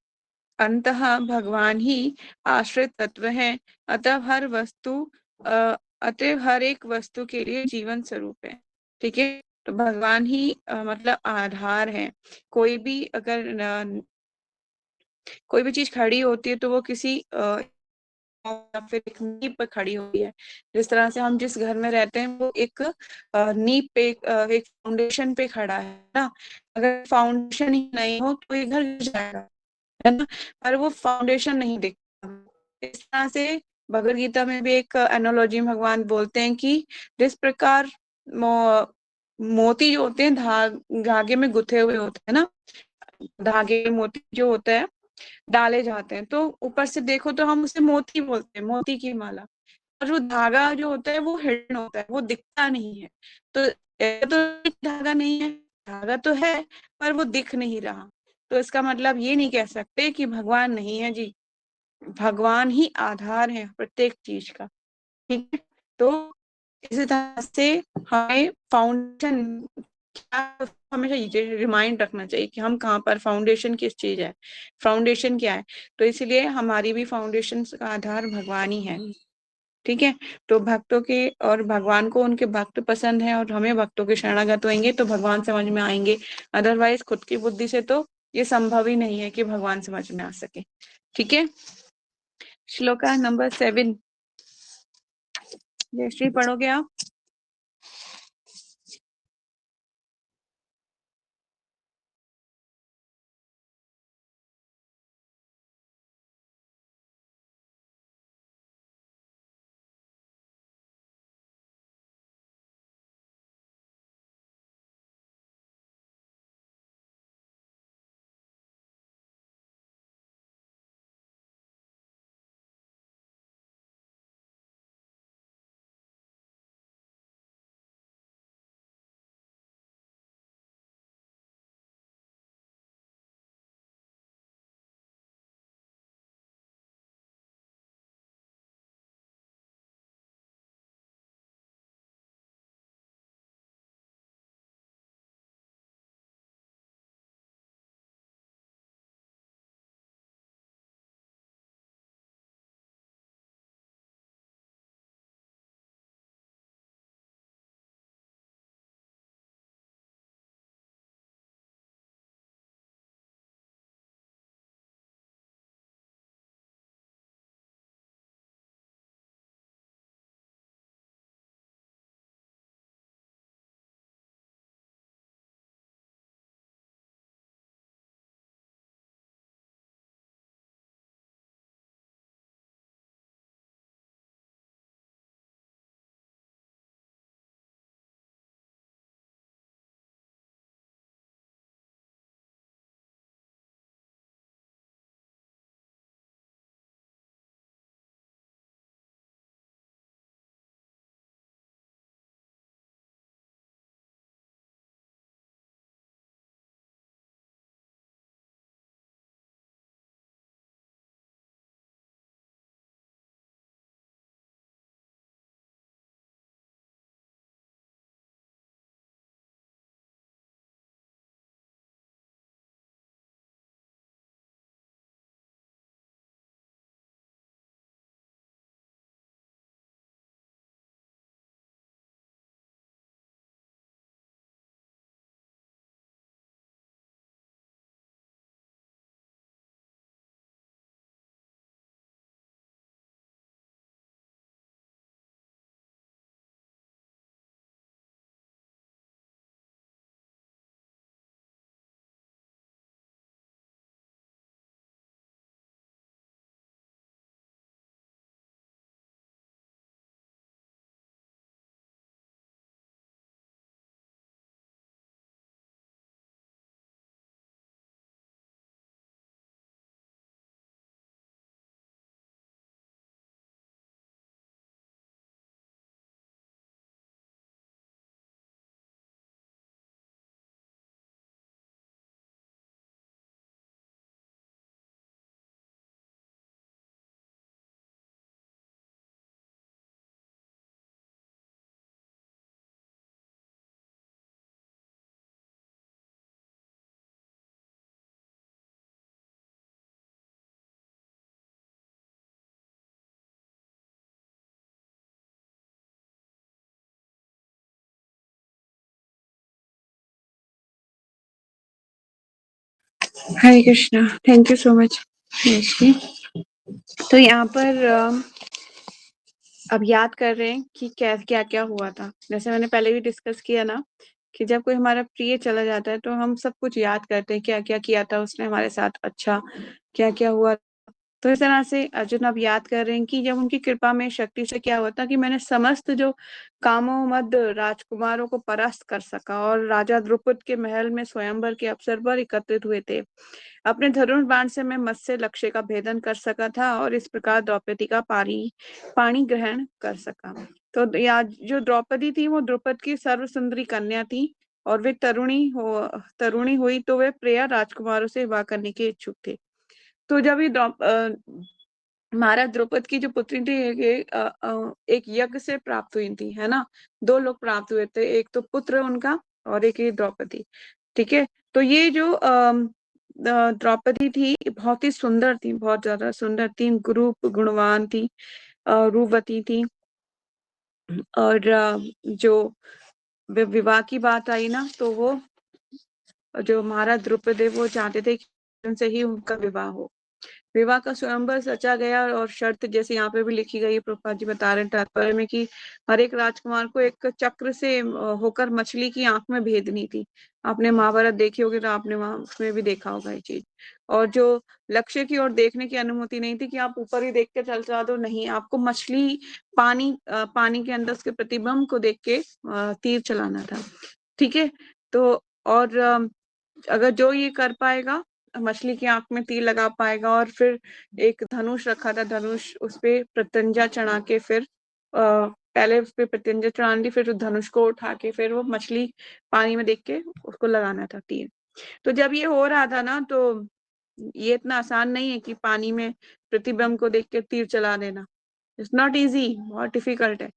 अंततः भगवान ही आश्रित तत्व है। अतः हर वस्तु अतः हर एक वस्तु के लिए जीवन स्वरूप है। ठीक है। तो भगवान ही मतलब आधार है। कोई भी अगर कोई भी चीज खड़ी होती है तो वो किसी या फिर एक नींव पे खड़ी हुई है। जिस तरह से हम जिस घर में रहते हैं वो एक नींव पे, एक फाउंडेशन पे खड़ा है ना। अगर फाउंडेशन ही नहीं हो तो ये घर गिर जाएगा, है ना। पर वो फाउंडेशन नहीं दिखता। इस तरह से भगवद गीता में भी एक एनोलॉजी भगवान बोलते हैं कि जिस प्रकार मोती जो होते हैं धागे में गुथे हुए होते हैं ना, धागे में मोती जो होता है डाले जाते हैं, तो ऊपर से देखो तो हम उसे मोती बोलते हैं, मोती की माला। और वो धागा जो होता है वो हिडन होता है, वो दिखता नहीं है। तो धागा नहीं है, धागा तो है पर वो दिख नहीं रहा। तो इसका मतलब ये नहीं कह सकते कि भगवान नहीं है जी, भगवान ही आधार है प्रत्येक चीज का। ठीक है, तो इसी तरह से हमें फाउंडेशन क्या, हमेशा ये रिमाइंड रखना चाहिए कि हम कहाँ पर, फाउंडेशन किस चीज है, फाउंडेशन क्या है। तो इसलिए हमारी भी फाउंडेशन का आधार भगवान ही है। ठीक है, तो भक्तों के, और भगवान को उनके भक्त पसंद है और हमें भक्तों के शरणागत होंगे तो भगवान समझ में आएंगे। अदरवाइज खुद की बुद्धि से तो ये संभव ही नहीं है कि भगवान समझ में आ सके। ठीक है, श्लोका नंबर 7, जयश्री पढ़ोगे आप? Hare Krishna, thank you so much Jayashree. तो यहाँ पर अब याद कर रहे हैं कि क्या क्या क्या हुआ था। जैसे मैंने पहले भी डिस्कस किया ना कि जब कोई हमारा प्रिय चला जाता है तो हम सब कुछ याद करते हैं, क्या क्या किया था उसने हमारे साथ, अच्छा क्या क्या हुआ। तो इस तरह से अर्जुन अब याद कर रहे हैं कि जब उनकी कृपा में, शक्ति से क्या होता कि मैंने समस्त जो कामों मद राजकुमारों को परास्त कर सका और राजा द्रुपद के महल में स्वयंवर के अवसर पर एकत्रित हुए थे। अपने धनुष बाण से मैं मत्स्य लक्ष्य का भेदन कर सका था और इस प्रकार द्रौपदी का पाणी ग्रहण कर सका। तो या जो द्रौपदी थी वो द्रुपद की सर्व सुंदरी कन्या थी और वे तरुणी हुई तो वे प्रिया राजकुमारों से विवाह करने के इच्छुक थे। तो जब ये महाराज द्रौपद की जो पुत्री थी एक यज्ञ से प्राप्त हुई थी, है ना। दो लोग प्राप्त हुए थे, एक तो पुत्र उनका और एक ये द्रौपदी। ठीक है। तो ये जो द्रौपदी थी बहुत ही सुंदर थी, बहुत ज्यादा सुंदर थी, गुरूप गुणवान थी, रूपवती थी। और जो विवाह की बात आई ना, तो वो जो महाराज द्रौपदी वो चाहते थे कि उनसे ही उनका विवाह हो। विवाह का स्वयंवर सचा गया और शर्त जैसे यहाँ पे भी लिखी गई है, प्रभुपाद जी बता रहे हैं तात्पर्य में कि हर एक राजकुमार को एक चक्र से होकर मछली की आंख में भेदनी थी। आपने महाभारत देखी होगी तो आपने वहां उसमें भी देखा होगा ये चीज। और जो लक्ष्य की ओर देखने की अनुमति नहीं थी कि आप ऊपर ही देख के चल जा दो, नहीं, आपको मछली पानी के अंदर उसके प्रतिबिंब को देख के तीर चलाना था। ठीक है। तो और अगर जो ये कर पाएगा, मछली की आंख में तीर लगा पाएगा, और फिर एक धनुष रखा था, धनुष उस पे प्रत्यंजा चढ़ा के फिर पहले उस पे प्रत्यंजा चढ़ानी थी, फिर उस धनुष को उठा के फिर वो मछली पानी में देख के उसको लगाना था तीर। तो जब ये हो रहा था ना, तो ये इतना आसान नहीं है कि पानी में प्रतिबिंब को देख के तीर चला देना। इट्स नॉट इजी, बहुत डिफिकल्ट है।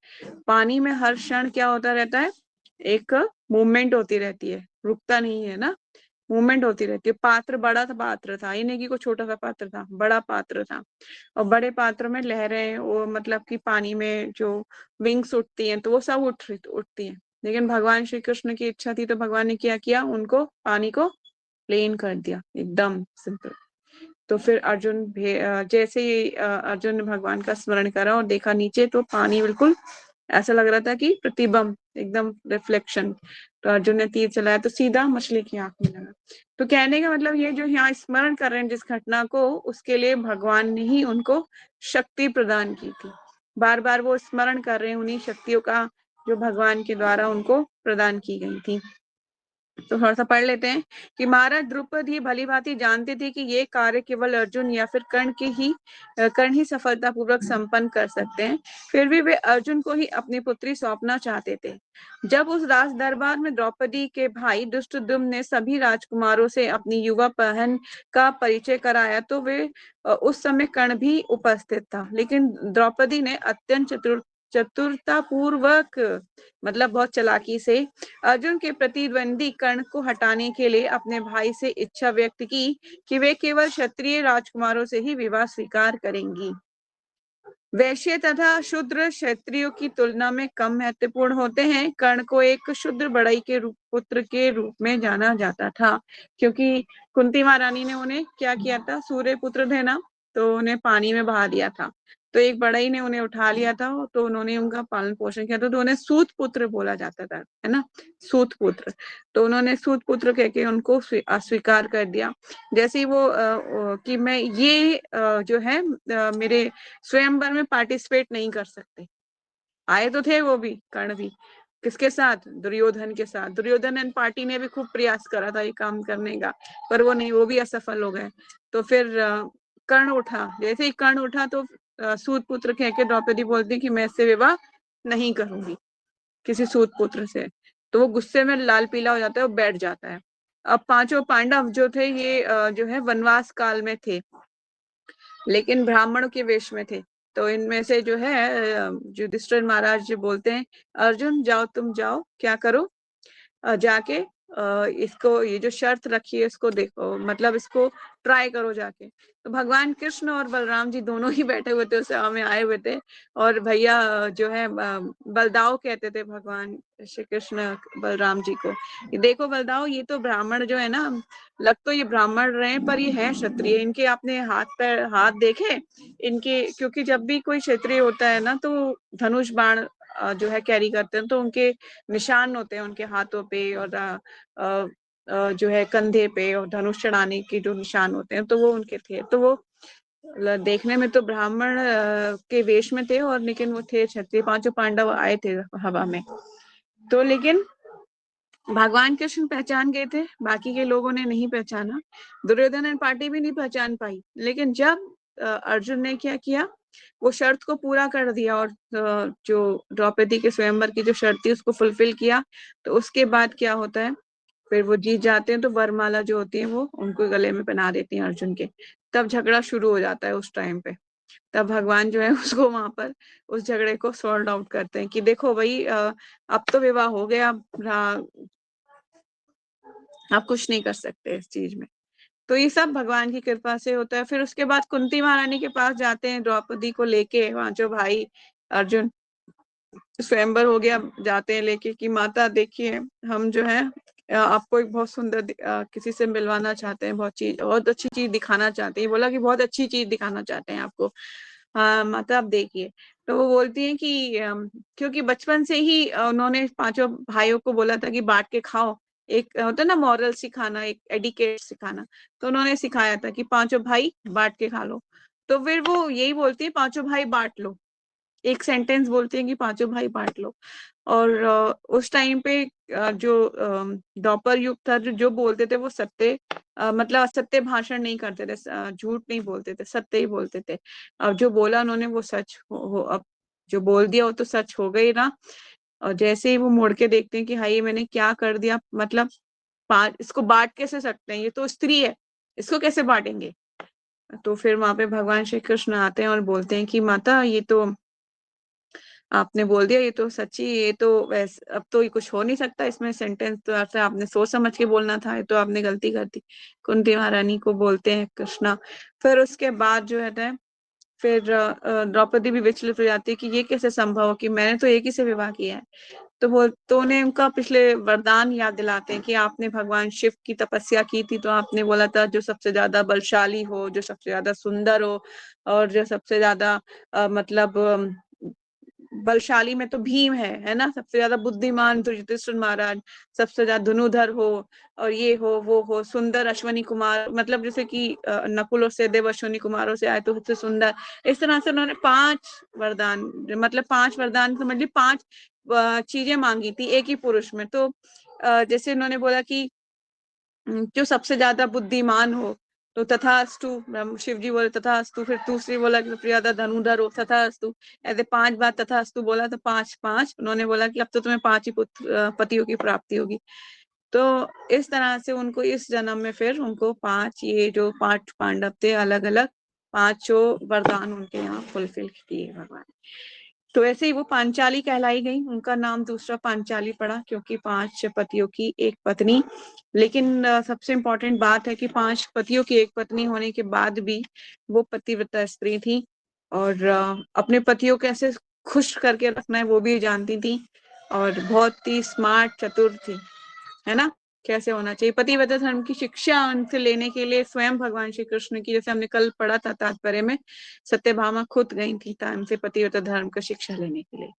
पानी में हर क्षण क्या होता रहता है, एक मूवमेंट होती रहती है, रुकता नहीं है ना, मूवमेंट होती रहती है। पात्र बड़ा था, पात्र था, ये नहीं कि कोई छोटा सा पात्र था, बड़ा पात्र था। और बड़े पात्र में लहरें, वो मतलब कि पानी में जो विंग्स उठती हैं तो वो सब उठती हैं। लेकिन भगवान श्री कृष्ण की इच्छा थी तो भगवान ने क्या किया, उनको पानी को प्लेन कर दिया, एकदम सिंपल। तो फिर जैसे ही अर्जुन ने भगवान का स्मरण करा और देखा नीचे, तो पानी बिल्कुल ऐसा लग रहा था कि प्रतिबिंब, एकदम रिफ्लेक्शन। तो अर्जुन ने तीर चलाया तो सीधा मछली की आंख में लगा। तो कहने का मतलब ये जो यहाँ स्मरण कर रहे हैं जिस घटना को, उसके लिए भगवान ने ही उनको शक्ति प्रदान की थी। बार बार वो स्मरण कर रहे हैं उन्हीं शक्तियों का जो भगवान के द्वारा उनको प्रदान की गई थी। तो थोड़ा सा पढ़ लेते हैं कि महाराज द्रुपद ये भली भांति जानते थे कि ये कार्य केवल अर्जुन या फिर कर्ण ही सफलतापूर्वक संपन्न कर सकते हैं। फिर भी वे अर्जुन को ही अपनी पुत्री सौंपना चाहते थे। जब उस राज दरबार में द्रौपदी के भाई दुष्टद्युम्न ने सभी राजकुमारों से अपनी युवा बहन का परिचय कराया, तो वे उस समय कर्ण भी उपस्थित था। लेकिन द्रौपदी ने अत्यंत चतुरता पूर्वक, मतलब बहुत चालाकी से, अर्जुन के प्रतिद्वंदी कर्ण को हटाने के लिए अपने भाई से इच्छा व्यक्त की कि वे केवल क्षत्रिय राजकुमारों से ही विवाह स्वीकार करेंगी। वैश्य तथा शूद्र क्षत्रियों की तुलना में कम महत्वपूर्ण होते हैं। कर्ण को एक शूद्र बड़ई के पुत्र के रूप में जाना जाता था, क्योंकि कुंती महारानी ने उन्हें क्या किया था, सूर्य पुत्र थे ना, तो उन्हें पानी में बहा दिया था। तो एक बड़ई ने उन्हें उठा लिया था, तो उन्होंने उनका पालन पोषण किया था, तो उन्हें सूत पुत्र बोला जाता था, है ना, सूत पुत्र। तो उन्होंने सूत पुत्र कह के उनको अस्वीकार कर दिया। जैसे ही वो कि मैं ये जो है मेरे स्वयंवर में पार्टिसिपेट नहीं कर सकते। आए तो थे वो भी, कर्ण भी, किसके साथ, दुर्योधन के साथ। दुर्योधन एंड पार्टी ने भी खूब प्रयास करा था ये काम करने का, पर वो नहीं, वो भी असफल हो गए। तो फिर कर्ण उठा। जैसे ही कर्ण उठा तो सूत पुत्र कह के द्रौपदी बोलती कि मैं इससे विवाह नहीं करूंगी, किसी सूत पुत्र से। तो वो गुस्से में लाल पीला हो जाता है, वो बैठ जाता है। अब पांचों पांडव जो थे ये जो है वनवास काल में थे, लेकिन ब्राह्मणों के वेश में थे। तो इनमें से जो है युधिष्ठिर महाराज जी बोलते हैं, अर्जुन जाओ, तुम जाओ, क्या करो, जाके इसको, ये जो शर्त रखी है इसको देखो, मतलब इसको ट्राई करो जाके। तो भगवान कृष्ण और बलराम जी दोनों ही बैठे हुए थे, उस सभा में आए हुए थे। और भैया जो है बलदाओ कहते थे भगवान श्री कृष्ण बलराम जी को, देखो बलदाओ, ये तो ब्राह्मण जो है ना, लग तो ये ब्राह्मण रहे पर ये है क्षत्रिय। इनके आपने हाथ देखे इनके, क्योंकि जब भी कोई क्षत्रिय होता है ना, तो धनुष बाण जो है कैरी करते हैं, तो उनके निशान होते हैं उनके हाथों पे, और जो है कंधे पे, और धनुष चढ़ाने के जो निशान होते हैं, तो वो उनके थे। तो वो देखने में तो ब्राह्मण के वेश में थे, और लेकिन वो थे क्षत्रिय। पांचों पांडव आए थे हवा में। तो लेकिन भगवान कृष्ण पहचान गए थे, बाकी के लोगों ने नहीं पहचाना। दुर्योधन पार्टी भी नहीं पहचान पाई। लेकिन जब अर्जुन ने क्या किया, वो शर्त को पूरा कर दिया और जो द्रौपदी के स्वयंवर की जो शर्त थी उसको फुलफिल किया। तो उसके बाद क्या होता है, फिर वो जीत जाते हैं तो वरमाला जो होती है वो उनको गले में पहना देती हैं अर्जुन के। तब झगड़ा शुरू हो जाता है उस टाइम पे। तब भगवान जो है उसको वहां पर उस झगड़े को सॉल्व आउट करते हैं कि देखो भाई, अब तो विवाह हो गया, आप कुछ नहीं कर सकते इस चीज में। तो ये सब भगवान की कृपा से होता है। फिर उसके बाद कुंती महारानी के पास जाते हैं द्रौपदी को लेके, वहां जो भाई अर्जुन स्वयंवर हो गया, जाते हैं लेके कि माता देखिए, हम जो है आपको एक बहुत सुंदर किसी से मिलवाना चाहते हैं, बहुत अच्छी चीज दिखाना चाहते हैं। बोला कि बहुत अच्छी चीज दिखाना चाहते हैं आपको, हाँ माता आप देखिए। तो वो बोलती हैं कि क्योंकि बचपन से ही उन्होंने पांचों भाइयों को बोला था कि बांट के खाओ, एक होता है ना मॉरल सिखाना, एक एडिकेट सिखाना। तो उन्होंने सिखाया था कि पांचों भाई बांट के खा लो। तो फिर वो यही बोलती है पांचों भाई बांट लो, एक सेंटेंस बोलते हैं कि पांचों भाई बांट लो। और उस टाइम पे जो द्वापर युग था, जो बोलते थे वो सत्य, मतलब असत्य भाषण नहीं करते थे, झूठ नहीं बोलते थे, सत्य ही बोलते थे। अब जो बोला उन्होंने वो सच हो, अब जो बोल दिया वो तो सच हो गई ना। और जैसे ही वो मुड़ के देखते हैं कि हाँ ये मैंने क्या कर दिया, मतलब इसको बांट कैसे सकते हैं, ये तो स्त्री है, इसको कैसे बांटेंगे। तो फिर वहां पे भगवान श्री कृष्ण आते हैं और बोलते हैं कि माता ये तो आपने बोल दिया, ये तो सच्ची, ये तो वैसे अब तो ये कुछ हो नहीं सकता इसमें, सेंटेंस तो आपसे आपने सोच समझ के बोलना था, ये तो आपने गलती कर दी। कुंती महारानी को बोलते हैं कृष्णा। फिर उसके बाद जो है ना, फिर द्रौपदी भी विचलित हो जाती है कि ये कैसे संभव हो कि मैंने तो एक ही से विवाह किया है। तो उन्हें उनका पिछले वरदान याद दिलाते हैं कि आपने भगवान शिव की तपस्या की थी, तो आपने बोला था जो सबसे ज्यादा बलशाली हो, जो सबसे ज्यादा सुंदर हो, और जो सबसे ज्यादा मतलब बलशाली में तो भीम है ना, सबसे ज्यादा बुद्धिमान तो युधिष्ठिर महाराज, सबसे ज्यादा धनुधर हो, और ये हो वो हो, सुंदर अश्वनी कुमार, मतलब जैसे कि नकुल और सहदेव अश्वनी कुमारों से आए तो सबसे सुंदर। इस तरह से उन्होंने 5 वरदान, मतलब 5 वरदान समझ ली, 5 चीजें मांगी थी एक ही पुरुष में। तो जैसे उन्होंने बोला कि जो सबसे ज्यादा बुद्धिमान हो, तो तथास्तु, शिव जी बोले तथास्तु। फिर दूसरी बोला कि सबसे ज्यादा धनुधर हो, तथास्तु। ऐसे 5 बार तथास्तु बोला, तो 5 5 उन्होंने बोला कि अब तो तुम्हें 5 ही पतियों की प्राप्ति होगी। तो इस तरह से उनको इस जन्म में फिर उनको 5, ये जो 5 पांडव थे अलग अलग, 5 वरदान उनके यहाँ फुलफिल किए भगवान। तो ऐसे ही वो पांचाली कहलाई गई, उनका नाम दूसरा पांचाली पड़ा क्योंकि 5 पतियों की एक पत्नी। लेकिन सबसे इम्पोर्टेंट बात है कि 5 पतियों की एक पत्नी होने के बाद भी वो पतिव्रता स्त्री थी, और अपने पतियों को कैसे खुश करके रखना है वो भी जानती थी, और बहुत ही स्मार्ट चतुर थी, है ना, कैसे होना चाहिए। पतिव्रता धर्म की शिक्षा उनसे लेने के लिए स्वयं भगवान श्री कृष्ण की, जैसे हमने कल पढ़ा था तात्पर्य में, सत्यभामा खुद गई थी हमसे पतिव्रता धर्म का शिक्षा लेने के लिए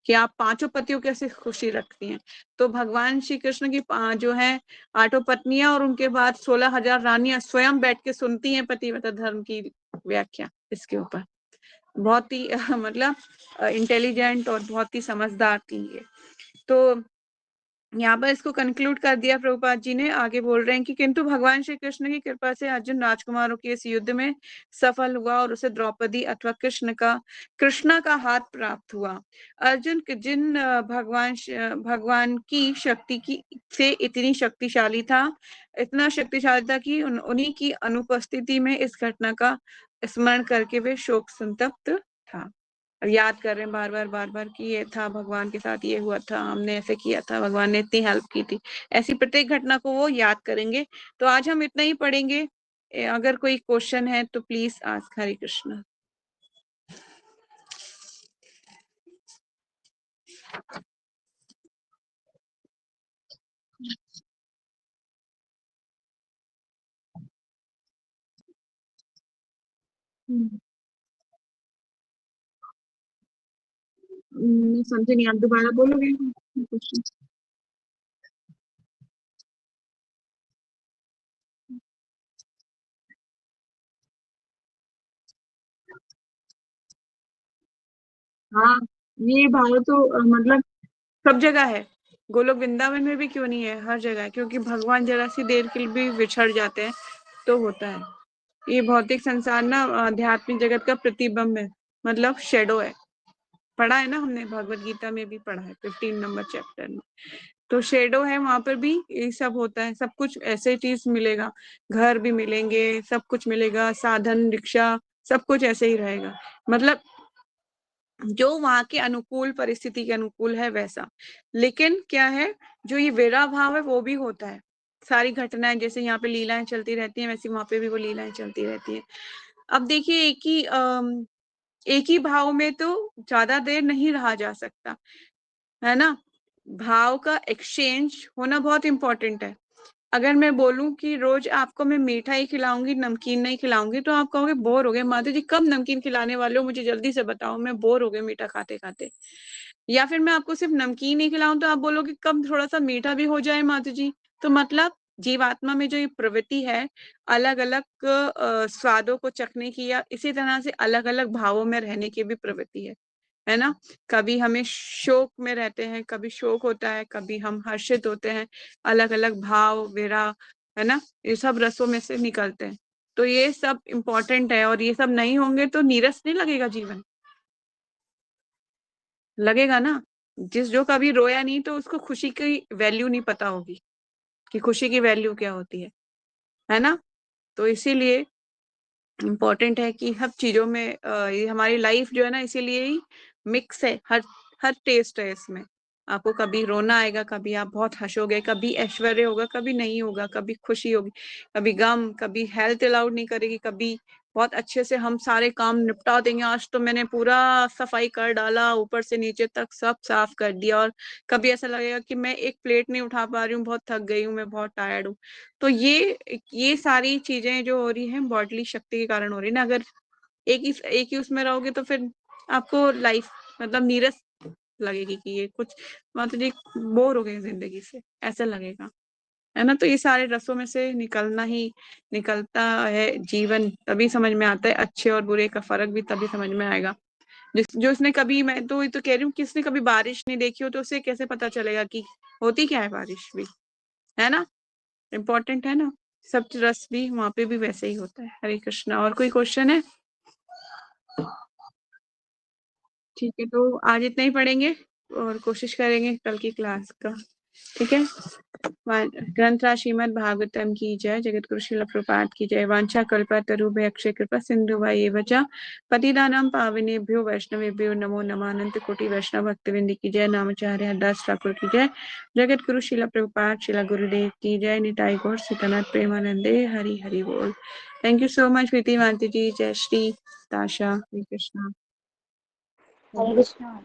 कि आप 5 पतियों कैसे खुशी रखती हैं। तो भगवान श्री कृष्ण की जो है 8 पत्नियां और उनके बाद 16,000 रानियां स्वयं बैठ के सुनती हैं पतिव्रता धर्म की व्याख्या इसके ऊपर। बहुत ही मतलब इंटेलिजेंट और बहुत ही समझदार थी ये। तो यहाँ पर इसको कंक्लूड कर दिया प्रभुपाद जी ने। आगे बोल रहे हैं कि किंतु भगवान श्री कृष्ण की कृपा से अर्जुन राजकुमारों के इस युद्ध में सफल हुआ और उसे द्रौपदी अथवा कृष्णा का हाथ प्राप्त हुआ। अर्जुन जिन भगवान की शक्ति की से इतनी शक्तिशाली था, इतना शक्तिशाली था कि उन्हीं की अनुपस्थिति में इस घटना का स्मरण करके वे शोक संतप्त था। याद कर रहे हैं बार बार कि ये था भगवान के साथ, ये हुआ था, हमने ऐसे किया था, भगवान ने इतनी हेल्प की थी, ऐसी प्रत्येक घटना को वो याद करेंगे। तो आज हम इतना ही पढ़ेंगे। अगर कोई क्वेश्चन है तो प्लीज आस्क। हरे कृष्ण। समझे नहीं, आप दोबारा बोलोगे क्वेश्चन? हाँ, ये भारत तो मतलब सब जगह है, गोलोक वृंदावन में भी क्यों नहीं है, हर जगह है, क्योंकि भगवान जरा सी देर के लिए भी विछड़ जाते हैं तो होता है। ये भौतिक संसार ना आध्यात्मिक जगत का प्रतिबिंब है। मतलब शेडो है। पढ़ा है ना हमने, भगवत गीता में भी पढ़ा है 15 नंबर चैप्टर में। तो शेडो है, वहां पर भी ये सब होता है। सब कुछ ऐसे चीज मिलेगा, घर भी मिलेंगे, सब कुछ मिलेगा, साधन रिक्शा, सब कुछ ऐसे ही रहेगा। मतलब जो वहां के अनुकूल, परिस्थिति के अनुकूल है वैसा। लेकिन क्या है, जो ये विरह भाव है वो भी होता है। सारी घटनाएं जैसे यहाँ पे लीलाएं चलती रहती हैं, वैसे वहां पे भी वो लीलाएं चलती रहती है। अब देखिए, एक ही भाव में तो ज्यादा देर नहीं रहा जा सकता, है ना। भाव का एक्सचेंज होना बहुत इंपॉर्टेंट है। अगर मैं बोलूं कि रोज आपको मैं मीठा ही खिलाऊंगी, नमकीन नहीं खिलाऊंगी, तो आप कहोगे बोर हो गए माता जी, कब नमकीन खिलाने वाले हो, मुझे जल्दी से बताओ, मैं बोर हो गई मीठा खाते खाते। या फिर मैं आपको सिर्फ नमकीन ही खिलाऊं तो आप बोलोगे कब थोड़ा सा मीठा भी हो जाए माता जी। तो मतलब जीवात्मा में जो ये प्रवृत्ति है, अलग अलग स्वादों को चखने की, या इसी तरह से अलग अलग भावों में रहने की भी प्रवृत्ति है ना। कभी हमें शोक में रहते हैं, कभी शोक होता है, कभी हम हर्षित होते हैं। अलग अलग भाव, विरह, है ना, ये सब रसों में से निकलते हैं। तो ये सब इम्पोर्टेंट है, और ये सब नहीं होंगे तो नीरस नहीं लगेगा जीवन। लगेगा ना। जो कभी रोया नहीं, तो उसको खुशी की वैल्यू नहीं पता होगी कि खुशी की वैल्यू क्या होती है ना। तो इसीलिए इम्पोर्टेंट है कि हर चीजों में ये हमारी लाइफ जो है ना, इसीलिए ही मिक्स है। हर हर टेस्ट है इसमें। आपको कभी रोना आएगा, कभी आप बहुत हंसोगे, कभी ऐश्वर्य होगा, कभी नहीं होगा, कभी खुशी होगी, कभी गम, कभी हेल्थ अलाउड नहीं करेगी, कभी बहुत अच्छे से हम सारे काम निपटा देंगे, आज तो मैंने पूरा सफाई कर डाला, ऊपर से नीचे तक सब साफ कर दिया। और कभी ऐसा लगेगा कि मैं एक प्लेट नहीं उठा पा रही हूँ, बहुत थक गई हूँ, मैं बहुत टायर्ड हूँ। तो ये सारी चीजें जो हो रही हैं बॉडली शक्ति के कारण हो रही है ना। अगर एक ही उसमें रहोगे तो फिर आपको लाइफ मतलब नीरस लगेगी कि ये कुछ मतलब जी बोर हो गए जिंदगी से, ऐसा लगेगा, है ना। तो ये सारे रसों में से निकलना ही निकलता है जीवन, तभी समझ में आता है। अच्छे और बुरे का फर्क भी तभी समझ में आएगा। जो इसने कभी, मैं तो ये तो कह रही हूँ, किसने कभी बारिश नहीं देखी हो तो उसे कैसे पता चलेगा कि होती क्या है बारिश भी, है ना। इम्पोर्टेंट है ना। सब रस भी वहां पे भी वैसे ही होता है। हरे कृष्णा। और कोई क्वेश्चन है? ठीक है, तो आज इतना ही पढ़ेंगे और कोशिश करेंगे कल की क्लास का। ठीक है। ग्रंथ श्रीमद् भागवतम की जय। जगत गुरु श्रील प्रभुपाद की जय। वांछा कल्पतरुभ्य अक्षय कृपा सिंधु एव च पतितानां पावनेभ्यो वैष्णवेभ्यो नमो नमः। अनंत कोटि वैष्णव भक्तवृंद की जय। नामचार्य हरदास ठाकुर की जय। जगत गुरु श्रील प्रभुपाद श्रील गुरुदेव की जय। निताई गौर सीतनाथ प्रेमानंदे। हरि हरि बोल। थैंक यू सो मच प्रीति मांती जी। जय श्री ताशा। हरे कृष्णा। हरे कृष्णा।